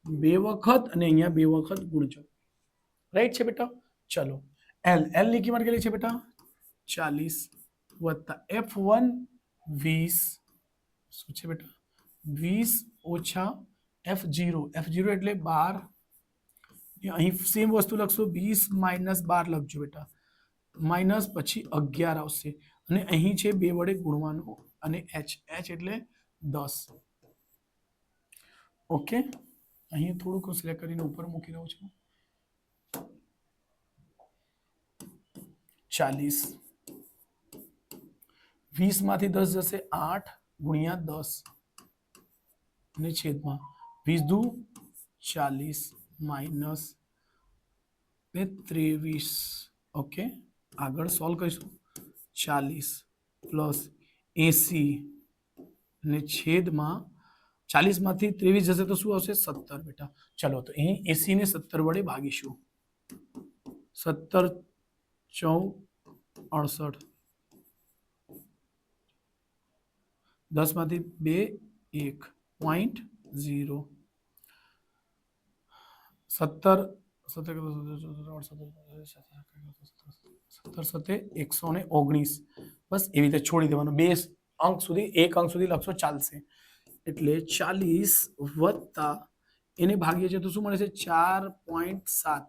બે વખત અને અહીંયા બે વખત ગુણજો. રાઈટ છે બેટા? ચલો એલ એલ ની કિંમત કેટલી છે બેટા? 40 વત્તા F1 20. શું છે બેટા? 20 ઓછા F0. F0 એટલે 12. અહીં સેમ વસ્તુ લખશો, 20 માઇનસ 12 લખજો બેટા. માઇનસ પછી 11 આવશે અને અહીં છે 2 વડે ગુણવાનું અને h એટલે 10. ઓકે, અહીં થોડુંક સિલેક્ટ કરીને ઉપર મૂકી દઉં છું. 40 20 માંથી 10 જશે 8 ગુણ્યા 10 અને છેદમાં 20 દુ 40 માઇનસ 23. ઓકે, આગળ સોલ્વ કરીશું. 40 પ્લસ 80 અને છેદમાં 40 માંથી 23 જશે તો શું આવશે? 17 બેટા. ચલો તો અહીં 80 ને 17 વડે ભાગીશું. 17 14 68, 10 માંથી 2 1.0, 17 119. બસ એવી રીતે છોડી દેવાનું. 2 અંક સુધી 1 અંક સુધી લખશો ચાલશે. એટલે 40 વત્તા એને ભાગીએ છીએ તો શું મળે છે? 4.7.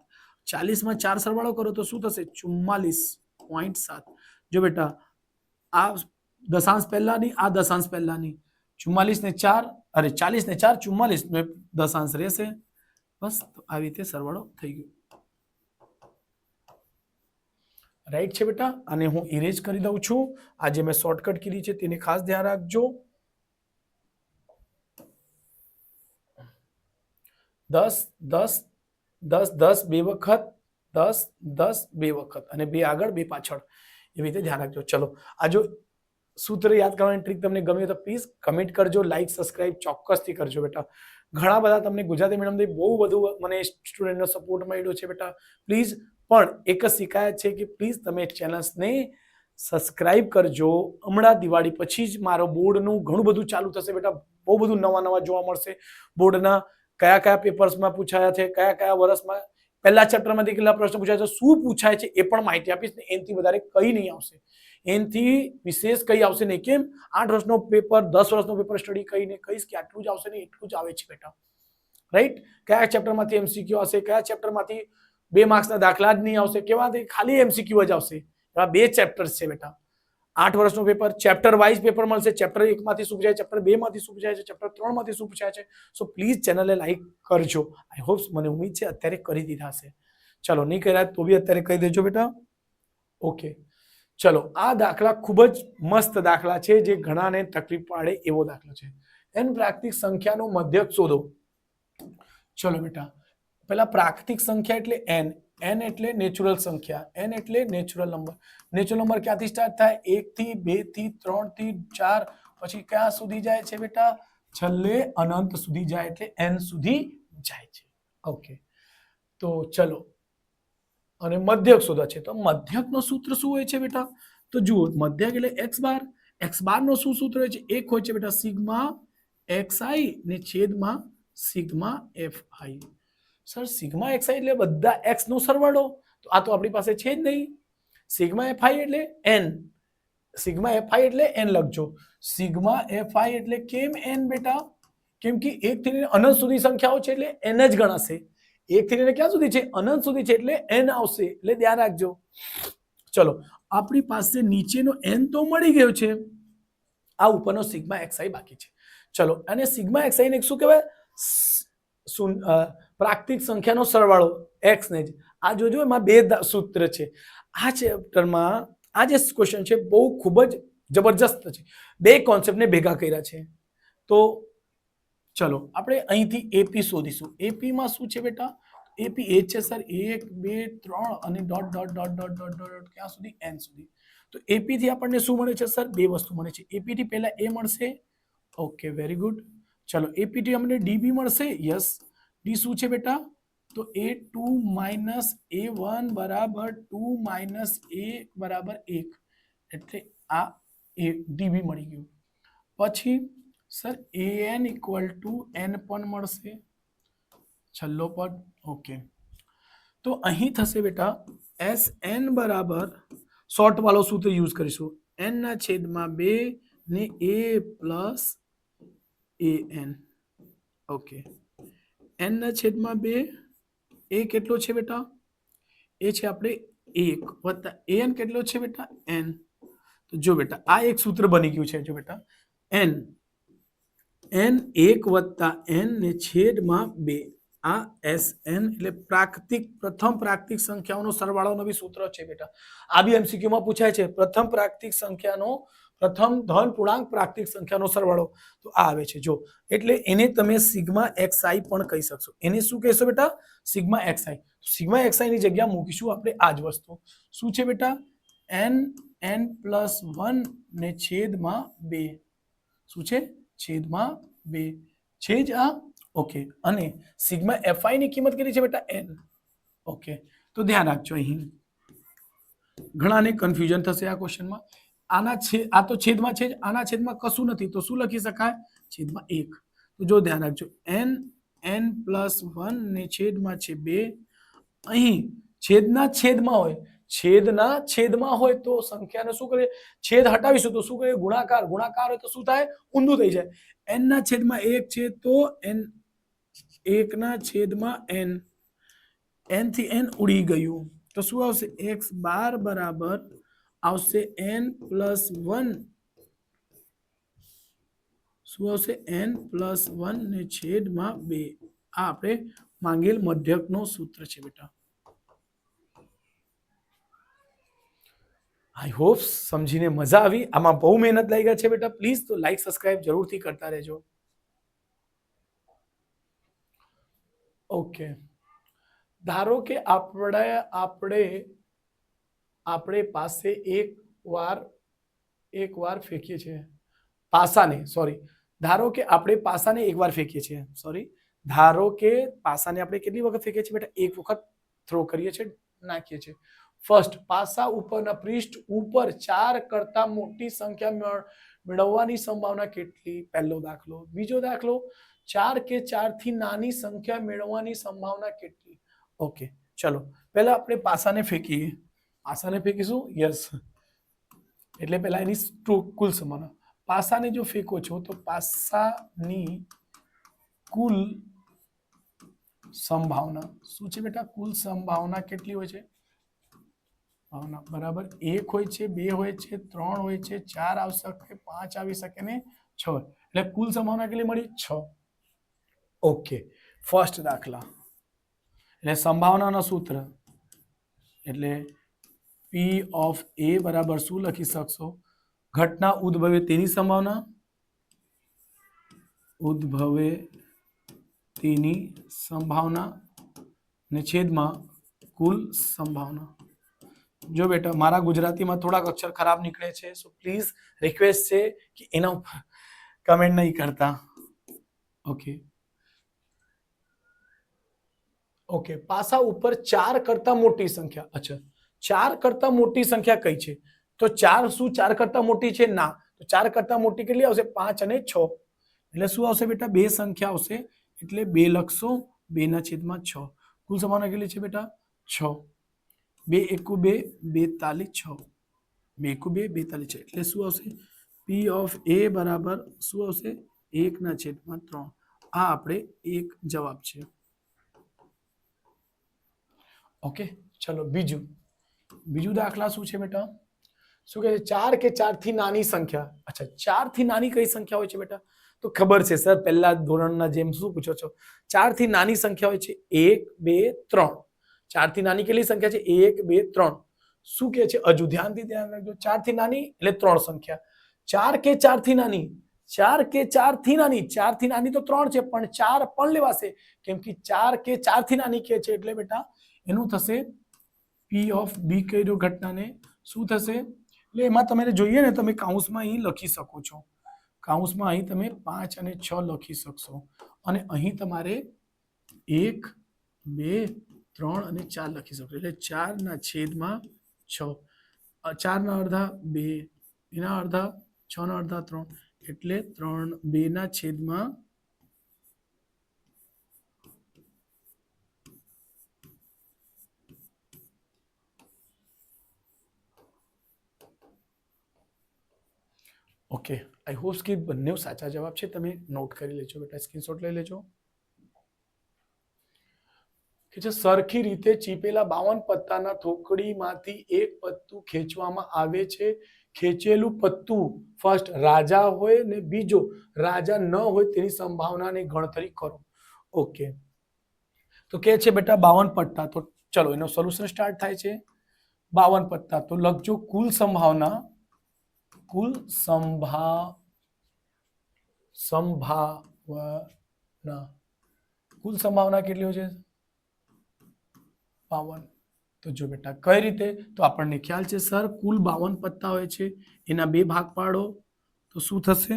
40 માં 4 સરવાળો કરો તો શું થશે? 44.7. જો બેટા આ દશાંશ પહેલાની, આ દશાંશ પહેલાની. 44 ને 4, અરે 40 ને 4 44 દશાંશ રહેશે. બસ આવી રીતે સરવાળો થઈ ગયો. રાઈટ છે બેટા? અને હું ઇરેજ કરી દઉં છું. આ જે મેં શોર્ટકટ કીધી છે તેને ખાસ ધ્યાન રાખજો. 10 10 10 10 બે વખત, 10 10 બે વખત અને 2 આગળ 2 પાછળ, એવી રીતે ધ્યાન રાખજો. ચલો આ જો સૂત્ર યાદ કરવાની ટ્રીક તમને ગમી તો પ્લીઝ કમેન્ટ કરજો, લાઈક સબસ્ક્રાઇબ ચોક્કસથી કરજો બેટા. ઘણા બધા તમને ગુજરાતી મીડિયમથી બહુ બધું મને સ્ટુડન્ટનો સપોર્ટ મળ્યો છે બેટા. પ્લીઝ પણ એક જ શિકાયત છે કે પ્લીઝ તમે ચેનલ્સને સબસ્ક્રાઇબ કરજો. હમણાં દિવાળી પછી જ મારો બોર્ડનું ઘણું બધું ચાલુ થશે બેટા. બહુ બધું નવા જોવા મળશે. બોર્ડના કયા કયા પેપર્સમાં પૂછાયા છે, કયા કયા વર્ષમાં પહેલા ચેપ્ટરમાંથી કેટલા પ્રશ્નો પૂછાય છે, શું પૂછાય છે એ પણ માહિતી આપીશ. ને એનાથી વધારે કંઈ નહીં આવશે, એનાથી વિશેષ કંઈ આવશે નહીં. કેમ? 8 વર્ષનો પેપર, 10 વર્ષનો પેપર સ્ટડી કરીને કહીશ કે આટલું જ આવશે ને એટલું જ આવે છે બેટા. રાઈટ? કયા ચેપ્ટરમાંથી એમસીક્યુ આવશે, કયા ચેપ્ટરમાંથી 2 માર્ક્સના દાખલા જ નહીં આવશે, કેવાથી ખાલી એમસીક્યુ જ આવશે. એવા 2 ચેપ્ટર્સ છે બેટા. 8 વર્ષનો પેપર, ચેપ્ટર વાઇઝ પેપર મળશે. ચેપ્ટર 1 માંથી શું પૂછાય, ચેપ્ટર 2 માંથી શું પૂછાય છે, ચેપ્ટર 3 માંથી શું પૂછાય છે. સો પ્લીઝ ચેનલને લાઈક કરજો. આઈ હોપ, મને ઉમ્મીદ છે અત્યારે કરી દીધા હશે. ચલો નહીં કર્યા તો બી અત્યારે કહી દેજો બેટા. ઓકે, ચલો આ દાખલા ખૂબ જ મસ્ત દાખલા છે જે ઘણાને તકલીફ પાડે એવો દાખલો છે. n પ્રાકૃતિક સંખ્યાનો મધ્યક શોધો. ચલો બેટા, પહેલા પ્રાકૃતિક સંખ્યા એટલે n. n એટલે નેચરલ સંખ્યા, n એટલે નેચરલ નંબર. નેચરલ નંબર ક્યાંથી સ્ટાર્ટ થાય? 1 થી 2 થી 3 થી 4, પછી ક્યાં સુધી જાય છે બેટા? છેલ્લે અનંત સુધી જાય, એટલે n સુધી જાય છે. ઓકે, તો ચલો અને મધ્યક શોધવા છે. તો મધ્યકનો સૂત્ર શું હોય છે બેટા? તો જુઓ, મધ્યક એટલે x બાર. x બાર નો શું સૂત્ર હોય છે? એક હોય છે બેટા સિગ્મા xi ને છેદમાં sigma fi. Sir sigma xi એટલે બધા x નો સરવાળો, તો આ તો આપણી પાસે છે જ નહીં. સિગ્મા fi એટલે n, સિગ્મા fi એટલે n લખજો. સિગ્મા fi એટલે કેમ n બેટા? કેમ કે 1 થી અનંત સુધી સંખ્યાઓ છે એટલે n જ ગણાશે. 1 થી લઈને ક્યાં સુધી છે? અનંત સુધી છે એટલે n આવશે, એટલે ધ્યાન રાખજો. ચલો આપણી પાસે નીચેનો n તો મળી ગયો છે, આ ઉપરનો સિગ્મા xi બાકી છે. ચલો, અને સિગ્મા xi ને શું કહેવાય? પ્રાકૃતિક સંખ્યાનો સરવાળો, x ને જ. આ જોજો, એમાં 2 સૂત્ર છે. આ ચેપ્ટરમાં આ જે ક્વેશ્ચન છે બહુ ખૂબ જ જબરજસ્ત છે. 2 કોન્સેપ્ટને ભેગા કર્યા છે. તો ચલો આપણે અહીંથી એપી શોધીશું. એપીમાં શું છે બેટા? એપી એ છે સર 1 2 3 અને dot dot dot dot dot dot ક્યાં સુધી? એન સુધી. તો એપી થી આપણને શું મળે છે સર? બે વસ્તુ મળે છે. એપી થી પહેલા એ મળશે. Okay, very good. ચલો એપી થી અમને ડીબી મળશે. યસ. ડી શું છે બેટા? તો a2 માઇનસ a1 બરાબર 2 માઇનસ a બરાબર 1, એટલે આ એ ડીબી મળી ગયું. પછી sir an equal to n પણ મળશે. છેલ્લો પદ. ઓકે, તો અહીં થશે બેટા Sn બરાબર શોર્ટ વાળો સૂત્ર યુઝ કરીશું. n ના છેદમાં 2 ને a plus an. Okay, n ના છેદમાં 2, એ કેટલો છે બેટા? એ છે આપણે 1 વત્તા an કેટલો છે બેટા? n. તો જો બેટા આ એક સૂત્ર બની ગયું છે. જો બેટા n 1 વત્તા n ને છેદમાં 2, આ Sn એટલે પ્રથમ પ્રાકૃતિક સંખ્યાઓનો સરવાળોનો બી સૂત્ર છે બેટા. આ બી MCQ માં પૂછાય છે. પ્રથમ પ્રાકૃતિક સંખ્યાનો પ્રથમ ધન પૂર્ણાંક પ્રાકૃતિક સંખ્યાનો સરવાળો તો આ આવે છે. જો એટલે એને તમે સિગ્મા xi પણ કહી શકશો. એને શું કહેશો બેટા? Sigma xi. સિગ્મા xi ની જગ્યા મૂકીશું આપણે આ જ વસ્તુ. શું છે બેટા? n પ્લસ 1 ને છેદમાં 2. શું છે? છેદમાં 2 છે જ આ. ઓકે, અને સિગ્મા fi ની કિંમત કેટલી છે બેટા? n. ઓકે, તો ધ્યાન રાખજો. અહીં ઘણાને કન્ફ્યુઝન થશે આ ક્વેશ્ચનમાં. આ તો છેદમાં છે જ, આના છેદમાં કશું નથી, તો શું લખી શકાય? છેદમાં 1. તો જો ધ્યાન રાખજો, n પ્લસ 1 ને છેદમાં છે 2. અહીં છેદના છેદમાં હોય તો સંખ્યાને શું કરીએ? છેદ હટાવીશું તો શું કરીએ? ગુણાકાર. ગુણાકાર હોય તો શું થાય? ઊંધું થઈ જાય. n ના છેદમાં 1 છે તો n 1 ના છેદમાં n. n થી n ઉડી ગયું તો શું આવશે? x બાર બરાબર આવશે n પ્લસ 1. શું આવશે? n પ્લસ 1 ને છેદમાં 2. આ આપણે માંગેલ મધ્યકનો સૂત્ર છે બેટા. આઈ હોપ સમજીને મજા આવી. આમાં બહુ મહેનત લાગી છે બેટા. પ્લીઝ તો લાઈક સબસ્ક્રાઇબ જરૂરથી કરતા રહેજો. ઓકે, ધારો કે આપણે પાસે એક વાર ફેંકીએ છીએ પાસાને. સોરી, ધારો કે આપણે પાસાને એકવાર ફેંકીએ છીએ. સોરી, ધારો કે પાસાને આપણે કેટલી વખત ફેંકીએ છીએ બેટા? એક વખત થ્રો કરીએ છીએ, નાખીએ છીએ. ફર્સ્ટ, પાસા ઉપરના પૃષ્ઠ ઉપર 4 કરતા મોટી સંખ્યા મેળવવાની સંભાવના કેટલી? પહેલો દાખલો. બીજો દાખલો, 4 કે 4 થી નાની સંખ્યા મેળવવાની સંભાવના કેટલી? ઓકે, ચલો પહેલા આપણે પાસાને ફેંકીએ. પાસાને ફેંકીશું. યસ, એટલે પહેલા એની કુલ સંભાવના. પાસાને જો ફેંકો છો તો પાસાની કુલ સંભાવના શું છે બેટા? કુલ સંભાવના કેટલી હોય છે? બરાબર 1 હોય છે, 2 હોય છે, 3 હોય છે, 4 આવી શકે, 5 આવી શકે ને 6. એટલે કુલ સંભાવના કેટલી મળી? 6. ઓકે, ફર્સ્ટ દાખલા એટલે સંભાવનાનું સૂત્ર એટલે P ઓફ A બરાબર શું લખી શકશો? ઘટના ઉદ્ભવે તેની સંભાવના, ને છેદમાં કુલ સંભાવના. જો બેટા મારા ગુજરાતીમાં થોડાક અક્ષર ખરાબ નીકળે છે, સો પ્લીઝ રિક્વેસ્ટ છે કે એના ઉપર કમેન્ટ નહીં કરતા. ઓકે, પાસા ઉપર 4 કરતા મોટી સંખ્યા. અચ્છા, 4 કરતા મોટી સંખ્યા કઈ છે? તો 4 શું 4 કરતા મોટી છે? ના. તો 4 કરતા મોટી કેટલી આવશે? 5 અને 6. એટલે શું આવશે બેટા? બે સંખ્યા આવશે, એટલે 2 લખશો, 2 ના છેદમાં 6. કુલ સંભાવના કેટલી છે બેટા? 6. 2 એકુ 2, 42, 6. 2 એકુ 2, 42 છે. એટલે શું આવશે? P ઓફ A બરાબર શું આવશે? 1 ના છેદમાં 3. આ આપણે એક જવાબ છે. ઓકે, ચલો બીજું દાખલા શું છે બેટા? શું કહે છે? 4 કે 4 થી નાની સંખ્યા. અચ્છા, 4 થી નાની કઈ સંખ્યા હોય છે બેટા? તો ખબર છે સર, પહેલા ધોરણના જેમ શું પૂછો છો? 4 થી નાની સંખ્યા હોય છે 1, 2, 3. 4 થી નાની કેટલી સંખ્યા છે? 1, 2, 3. શું કહે છે? હજુ ધ્યાન રાખજો. 4 થી નાની એટલે 3 સંખ્યા. 4 કે 4 થી નાની? 4 કે 4 થી નાની, 4 થી નાની તો 3 છે, પણ 4 પણ લેવાશે કેમ કે 4 કે 4 થી નાની કે છે, એટલે બેટા એનું થશે P ઓફ B કર્યો ઘટનાને શું થશે, એટલે એમાં તમે જોઈએ ને તમે કાઉન્સમાં અહીં લખી શકો છો, કાઉન્સમાં અહીં તમે 5 અને 6 લખી શકશો, અને અહીં તમારે 1 2 3 અને 4 લખી શકશો, એટલે 4 ના છેદમાં 6, 4 ના અડધા 2, એના અડધા 6 ના અડધા 3, એટલે 3 2 ના છેદમાં ઓકે. આઈ હોપ કે બંને સાચા જવાબ છે, તમે નોટ કરી લેજો બેટા, સ્ક્રીનશોટ લઈ લેજો કે જે સરખી રીતે ચીપેલા 52 પત્તાના થોકડીમાંથી એક પત્તું ખેંચવામાં આવે છે, ખેંચેલું પત્તું ફર્સ્ટ રાજા હોય ને બીજો રાજા ન હોય તેની સંભાવનાની ગણતરી કરો. ઓકે, તો કે છે બેટા 52 પત્તા, તો ચલો એનો સોલ્યુશન સ્ટાર્ટ થાય છે. 52 પત્તા તો લખજો કુલ સંભાવના કેટલી હોય છે 52. તો જો બેટા કઈ રીતે, તો આપણને ખ્યાલ છે સર કુલ 52 પત્તા હોય છે, એના 2 ભાગ પાડો તો શું થશે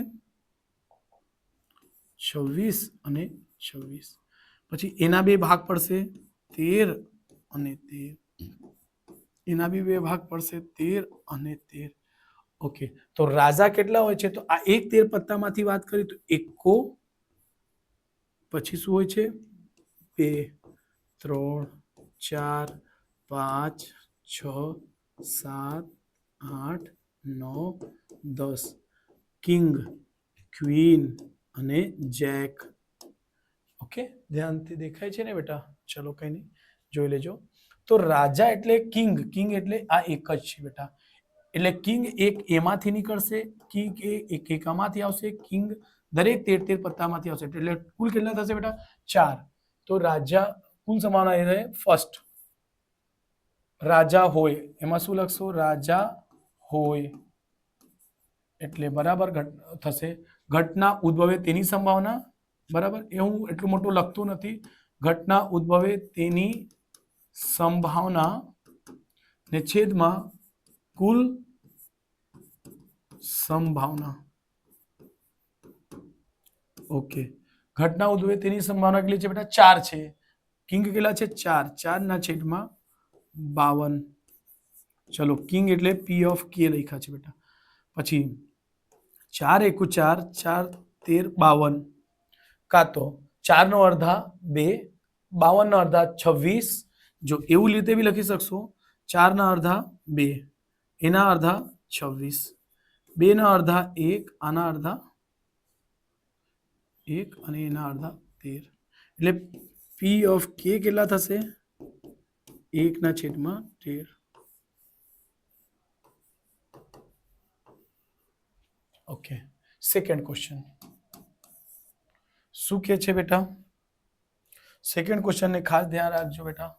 26 અને 26, પછી એના 2 ભાગ પડશે 13 અને 13, એના બી 2 ભાગ પડશે 13 અને 13. ઓકે, તો રાજા કેટલા હોય છે, તો આ એક 13 પત્તામાંથી વાત કરી તો એકો, પછી શું હોય છે 2 3 4 5 6 7 8 9 10, કિંગ ક્વીન અને જેક. ઓકે, ધ્યાનથી દેખાય છે ને બેટા, ચલો કઈ નહીં જોઈ લેજો. તો રાજા એટલે કિંગ એટલે આ એક જ છે બેટા, એટલે કિંગ એક એમાંથી નીકળશે, કિંગ એક એકામાંથી આવશે, કિંગ દરેક 13 પત્તામાંથી આવશે, એટલે કુલ કેટલા થશે બેટા 4. તો રાજા કુલ સંભાવના એ રહે ફર્સ્ટ રાજા હોય, એમાં શું લખશો રાજા હોય, એટલે બરાબર થશે. ઘટના ઉદ્ભવે તેની સંભાવના, બરાબર એ હું એટલું મોટું લખતો નથી, ઘટના ઉદ્ભવે તેની સંભાવના ને છેદમાં કુલ સંભાવના. ઓકે, ઘટના ઉદ્ભવે તેની સંભાવના કેટલી છે બેટા 4 છે, કિંગ કેટલા છે 4, 4 ના છેદમાં 52. ચલો કિંગ એટલે P ઓફ K લખ્યા છે બેટા, પછી 4 એકુ 4, 4 13 52, કાં તો 4 નો અડધા 2, 52 નો અડધા 26, જો એવું રીતે બી લખી શકશો 4 ના અડધા 2, એના અડધા 26, 2 ના અડધા 1, આના અડધા 1 અને એના અડધા 13, એટલે P ઓફ K કેટલા થશે 1 ના છેદમાં 13. ઓકે, સેકન્ડ ક્વેશ્ચન શું કે છે બેટા, સેકન્ડ ક્વેશ્ચન ને ખાસ ધ્યાન રાખજો બેટા.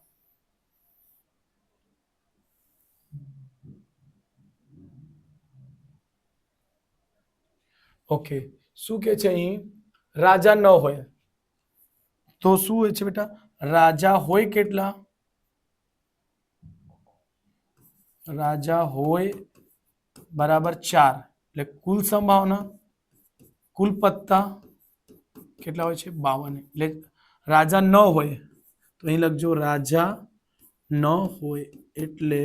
ઓકે, શું કે છે અહીં રાજા ન હોય તો શું હોય છે બેટા, રાજા હોય કેટલા, રાજા હોય બરાબર 4, એટલે કુલ સંભાવના કુલ પત્તા કેટલા હોય છે 52, એટલે રાજા ન હોય તો અહીં લખજો રાજા ન હોય એટલે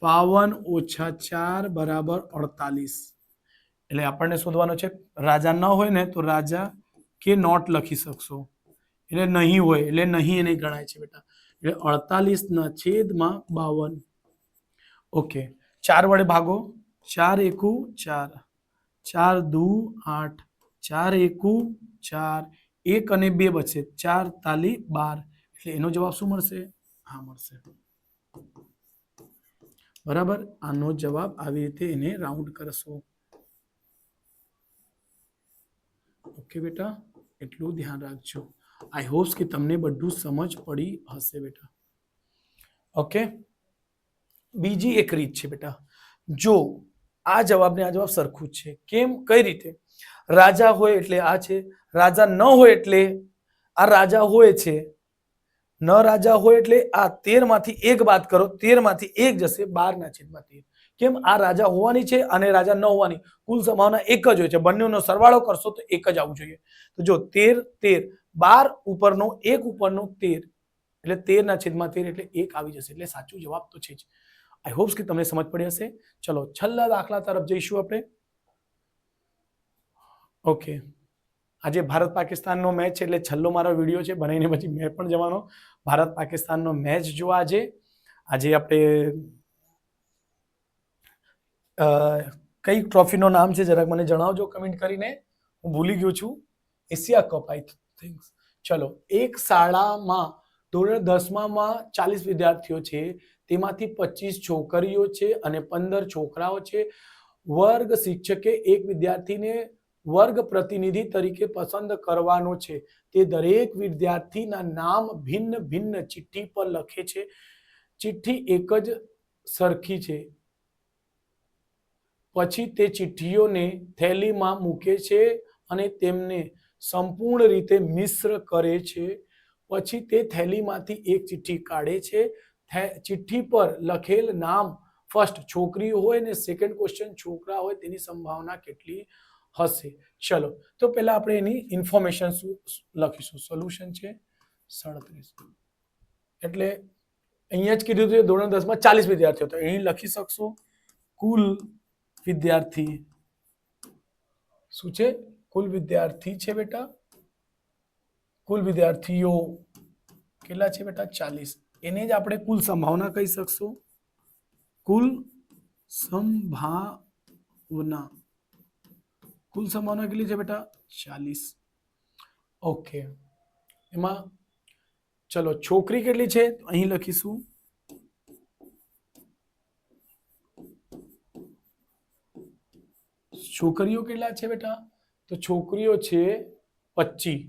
52 ઓછા 4 બરાબર 48, એટલે આપણને શોધવાનું છે રાજા ન હોય ને તો રાજા કે નોટ લખી શકશો, એટલે નહીં હોય એટલે નહીં એને ગણાય છે બેટા, એટલે 48 ના છેદમાં 52. ઓકે, 4 વડે ભાગો, 4 એકુ 4, 4 દુ 8, 4 એકુ 4, 1 અને 2 બચશે 4 તાલી 12, એટલે એનો જવાબ શું મળશે, હા મળશે બરાબર. આનો જવાબ આવી રીતે એને રાઉન્ડ કરશો. ઓકે બેટા, એટલું ધ્યાન રાખજો. આઈ હોપ કે તમને બધું સમજ પડી હશે બેટા. ઓકે, બીજી એક રીત છે બેટા, જો આ જવાબ ને આ જવાબ સરખું જ છે, કેમ કઈ રીતે, રાજા હોય એટલે આ છે, રાજા ન હોય એટલે આ રાજા હોય છે, ન રાજા હોય એટલે આ 13 માંથી 1 બાદ કરો, 13 માંથી 1 જશે 12/13. કેમ? આ રાજા હોવાની છે અને રાજા ન હોવાની, કુલ સંભાવના એક જ હોય છે, બંનેનો સરવાળો કરશો તો એક જ આવવું જોઈએ. તો જો 13 13 12 ઉપરનો 1 ઉપરનો 13 એટલે 13/13 એટલે 1 આવી જશે, એટલે સાચો જવાબ તો છે જ. આઈ હોપ્સ કે તમને સમજ પડી હશે. ચલો છેલ્લા દાખલા તરફ જઈશું આપણે. ઓકે, આજે ભારત પાકિસ્તાનનો મેચ છે એટલે છેલ્લો મારો વિડીયો છે, બનાવીને પછી મેં પણ જવાનો ભારત પાકિસ્તાનનો મેચ જોવા. આજે આપણે કઈ ટ્રોફીનો નામ છે જરાક મને જણાવજો કમેન્ટ કરીને, હું ભૂલી ગયો છું. Asia cup I think. ચલો, એક શાળામાં ધોરણ 10માં 40 વિદ્યાર્થીઓ છે, તેમાંથી 25 છોકરીઓ છે અને 15 છોકરાઓ છે. વર્ગ શિક્ષકે એક વિદ્યાર્થીને વર્ગ પ્રતિનિધિ તરીકે પસંદ કરવાનો છે. તે દરેક વિદ્યાર્થીના નામ ભિન્ન ભિન્ન ચિઠ્ઠી પર લખે છે. ચિઠ્ઠી એક જ સરખી છે. પછી તે ચિઠ્ઠીઓને થેલીમાં મૂકે છે અને તેમને સંપૂર્ણ રીતે મિશ્ર કરે છે. પછી તે થેલીમાંથી એક ચિઠ્ઠી કાઢે છે. ચિઠ્ઠી પર લખેલ નામ ફર્સ્ટ છોકરી હોય ને સેકન્ડ ક્વેશ્ચન છોકરા હોય તેની સંભાવના કેટલી હશે? ચલો, તો પહેલા આપણે એની ઇન્ફોર્મેશન લખીશું. સોલ્યુશન છે 37. એટલે અહીંયા જ કીધું હતું ધોરણ 10માં 40 વિદ્યાર્થીઓ, તો અહીં લખી શકશો કુલ વિદ્યાર્થી. શું છે? કુલ વિદ્યાર્થી છે બેટા, કુલ વિદ્યાર્થીઓ કેટલા છે બેટા? 40. એને જ આપણે કુલ સંભાવના કહી શકશું. કુલ સંભાવના, કુલ સંભાવના કેટલી છે બેટા? 40. ઓકે, એમાં ચલો છોકરી કેટલી છે અહીં લખીશું. છોકરીઓ કેટલા છે બેટા? તો છોકરીઓ છે 25.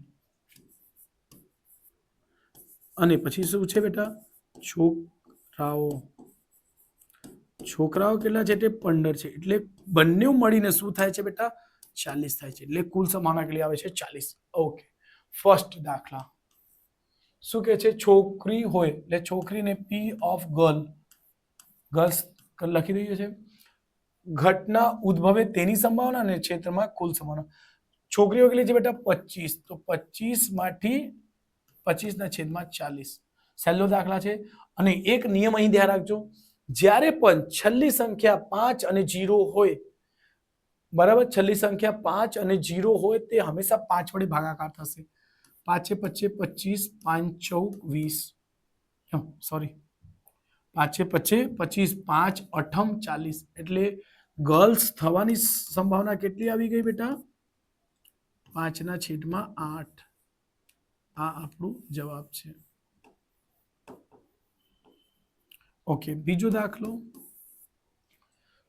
અને પછી શું છે બેટા? છોકરાઓ, છોકરાઓ કેટલા છે? 15 છે. એટલે બંને મળીને શું થાય છે બેટા? 40 થાય છે. એટલે કુલ સંભાવના કેટલી આવે છે? 40. ઓકે, ફર્સ્ટ દાખલા શું કે છે? છોકરી હોય એટલે છોકરીને પી ઓફ ગર્લ, ગર્લ્સ લખી દઈએ છે. ઘટના ઉદ્ભવે તેની સંભાવના અને ક્ષેત્રમાં કુલ સંભાવના. છોકરીઓ કેટલી છે બેટા? 25. તો 25 માંથી 25/40. સહેલો દાખલા છે. અને એક નિયમ અહીં ધ્યાન રાખજો, જ્યારે પણ છેલ્લી સંખ્યા 5 અને 0 હોય, બરાબર, છેલ્લી સંખ્યા 5 અને 0 હોય તે હંમેશા 5 વડે ભાગાકાર થશે. 5 × 25 5 × 20, સોરી, 5 × 25 5 8 40. એટલે ગર્લ્સ થવાની સંભાવના કેટલી આવી ગઈ બેટા? 5/8. આ આપણું જવાબ છે. ઓકે, બીજો દાખલો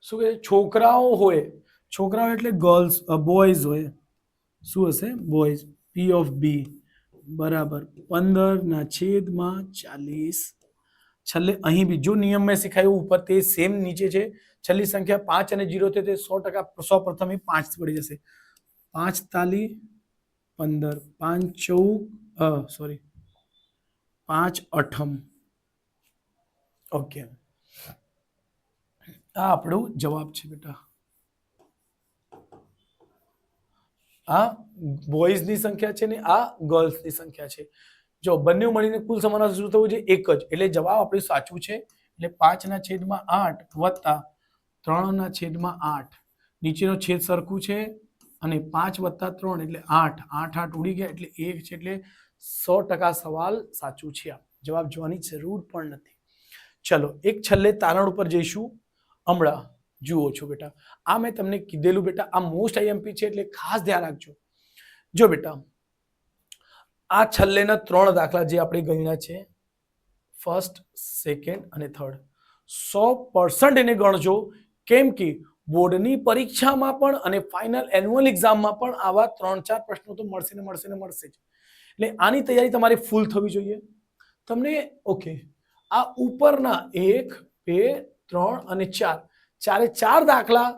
શું કહે? છોકરાઓ હોય, છોકરાઓ એટલે ગર્લ્સ, બોયઝ હોય. શું હશે? બોયઝ. પી ઓફ બી બરાબર 15/40. છેલ્લે અહીં બીજો નિયમ મેં શીખાયું ઉપર તે સેમ નીચે છે. છેલ્લી સંખ્યા 5 અને 0 છે તે 100% સૌ પ્રથમ 5 પડી જશે. 5 તાલી 15, 5 ચૌક, સોરી 5 8. ઓકે, આ આપણો જવાબ છે બેટા. આ બોયઝની સંખ્યા છે ને આ ગર્લ્સની સંખ્યા છે. જો બંને મળીને કુલ સંભાવના શું થવું છે? એક જ. એટલે જવાબ આપણું સાચું છે. એટલે 5/8 વત્તા 3/8. નીચેનો છેદ સરખું છે અને 5 + 3 એટલે 8. 8 ઉડી ગયા એટલે 1 છે. એટલે 100% સવાલ સાચું છે. જવાબ જોવાની જરૂર પણ નથી. ચલો, એક છેલ્લે તારણ ઉપર જઈશું. હમણાં જુઓ છો બેટા, આ મેં તમને કીધેલું બેટા, આ મોસ્ટ આઈએમપી છે એટલે ખાસ ધ્યાન રાખજો. જો બેટા, આ છેલ્લેના 3 દાખલા જે આપણે ગણ્યા છે, ફર્સ્ટ, સેકન્ડ અને થર્ડ, 100% એને ગણજો. કેમ કે બોર્ડની પરીક્ષામાં પણ અને ફાઇનલ એન્યુઅલ એક્ઝામમાં પણ આવા 3-4 પ્રશ્નો તો મળશે જ. એટલે આની તૈયારી તમારી ફૂલ થવી જોઈએ તમને. ઓકે, આ ઉપરના 1 2 3 અને 4 ચારે 4 દાખલા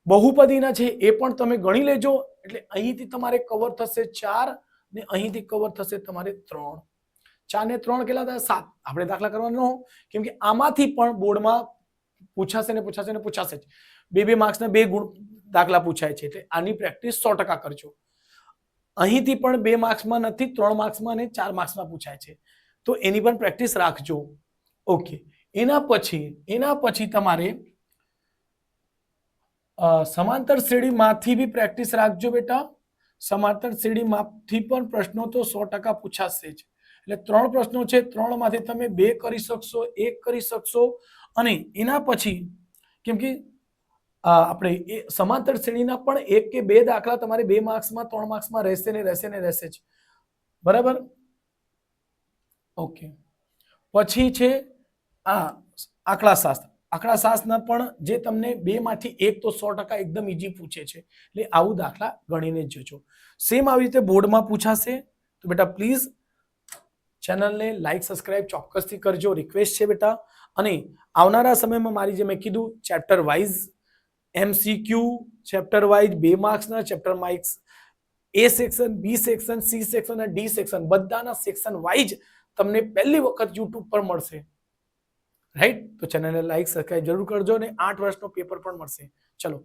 બહુપદીના છે, એ પણ તમે ગણી લેજો. એટલે અહીંથી તમારે કવર થશે 4 ને અહીંથી કવર થશે તમારે 3. 4 ને 3 કેટલા થાય? 7. આપણે દાખલા કરવાનો કેમ કે આમાંથી પણ બોર્ડમાં પૂછાશે ને પૂછાશે ને પૂછાશે જ. બે માર્ક્સના 2 ગુણ દાખલા પૂછાય છે એટલે આની પ્રેક્ટિસ 100% કરજો. અહીંથી પણ 2 માર્ક્સમાં નથી, 3 માર્ક્સમાં અને 4 માર્ક્સમાં પૂછાય છે, તો એની પણ પ્રેક્ટિસ રાખજો. ઓકે, એના પછી તમારે સમાંતર શ્રેણીમાંથી બી પ્રેક્ટિસ રાખજો બેટા. સમાંતર શ્રેણીમાંથી પણ પ્રશ્નો તો 100% પૂછાશે જ. એટલે 3 પ્રશ્નો છે, 3 માંથી તમે 2 કરી શકશો, 1 કરી શકશો. અને એના પછી કેમ કે આપણે એ સમાંતર શ્રેણીના પણ 1 કે 2 દાખલા તમારે 2 માર્ક્સમાં 3 માર્ક્સમાં રહેશે ને રહેશે જ. બરાબર? ઓકે, પછી છે આ આંકડાશાસ્ત્રના પણ જે તમને 2 માંથી 1 તો 100% એકદમ ઈઝી પૂછે છે, એટલે આવું દાખલા ગણીને જ જજો. સેમ આવી રીતે બોર્ડમાં પૂછાશે. તો બેટા પ્લીઝ ચેનલને લાઈક સબસ્ક્રાઇબ ચોક્કસથી કરજો, રિક્વેસ્ટ છે બેટા. અને આવનારા સમયમાં મારી જે મેં કીધું chapter wise MCQ, chapter wise 2 માર્ક્સના chapter marks A section, B section, C section અને D સેક્શન બધાના સેક્શન વાઇઝ તમને પહેલી વખત YouTube પર મળશે. રાઈટ? તો ચેનલને લાઈક સબસ્ક્રાઇબ જરૂર કરજો અને 8 વર્ષનો પેપર પણ મળશે. ચલો.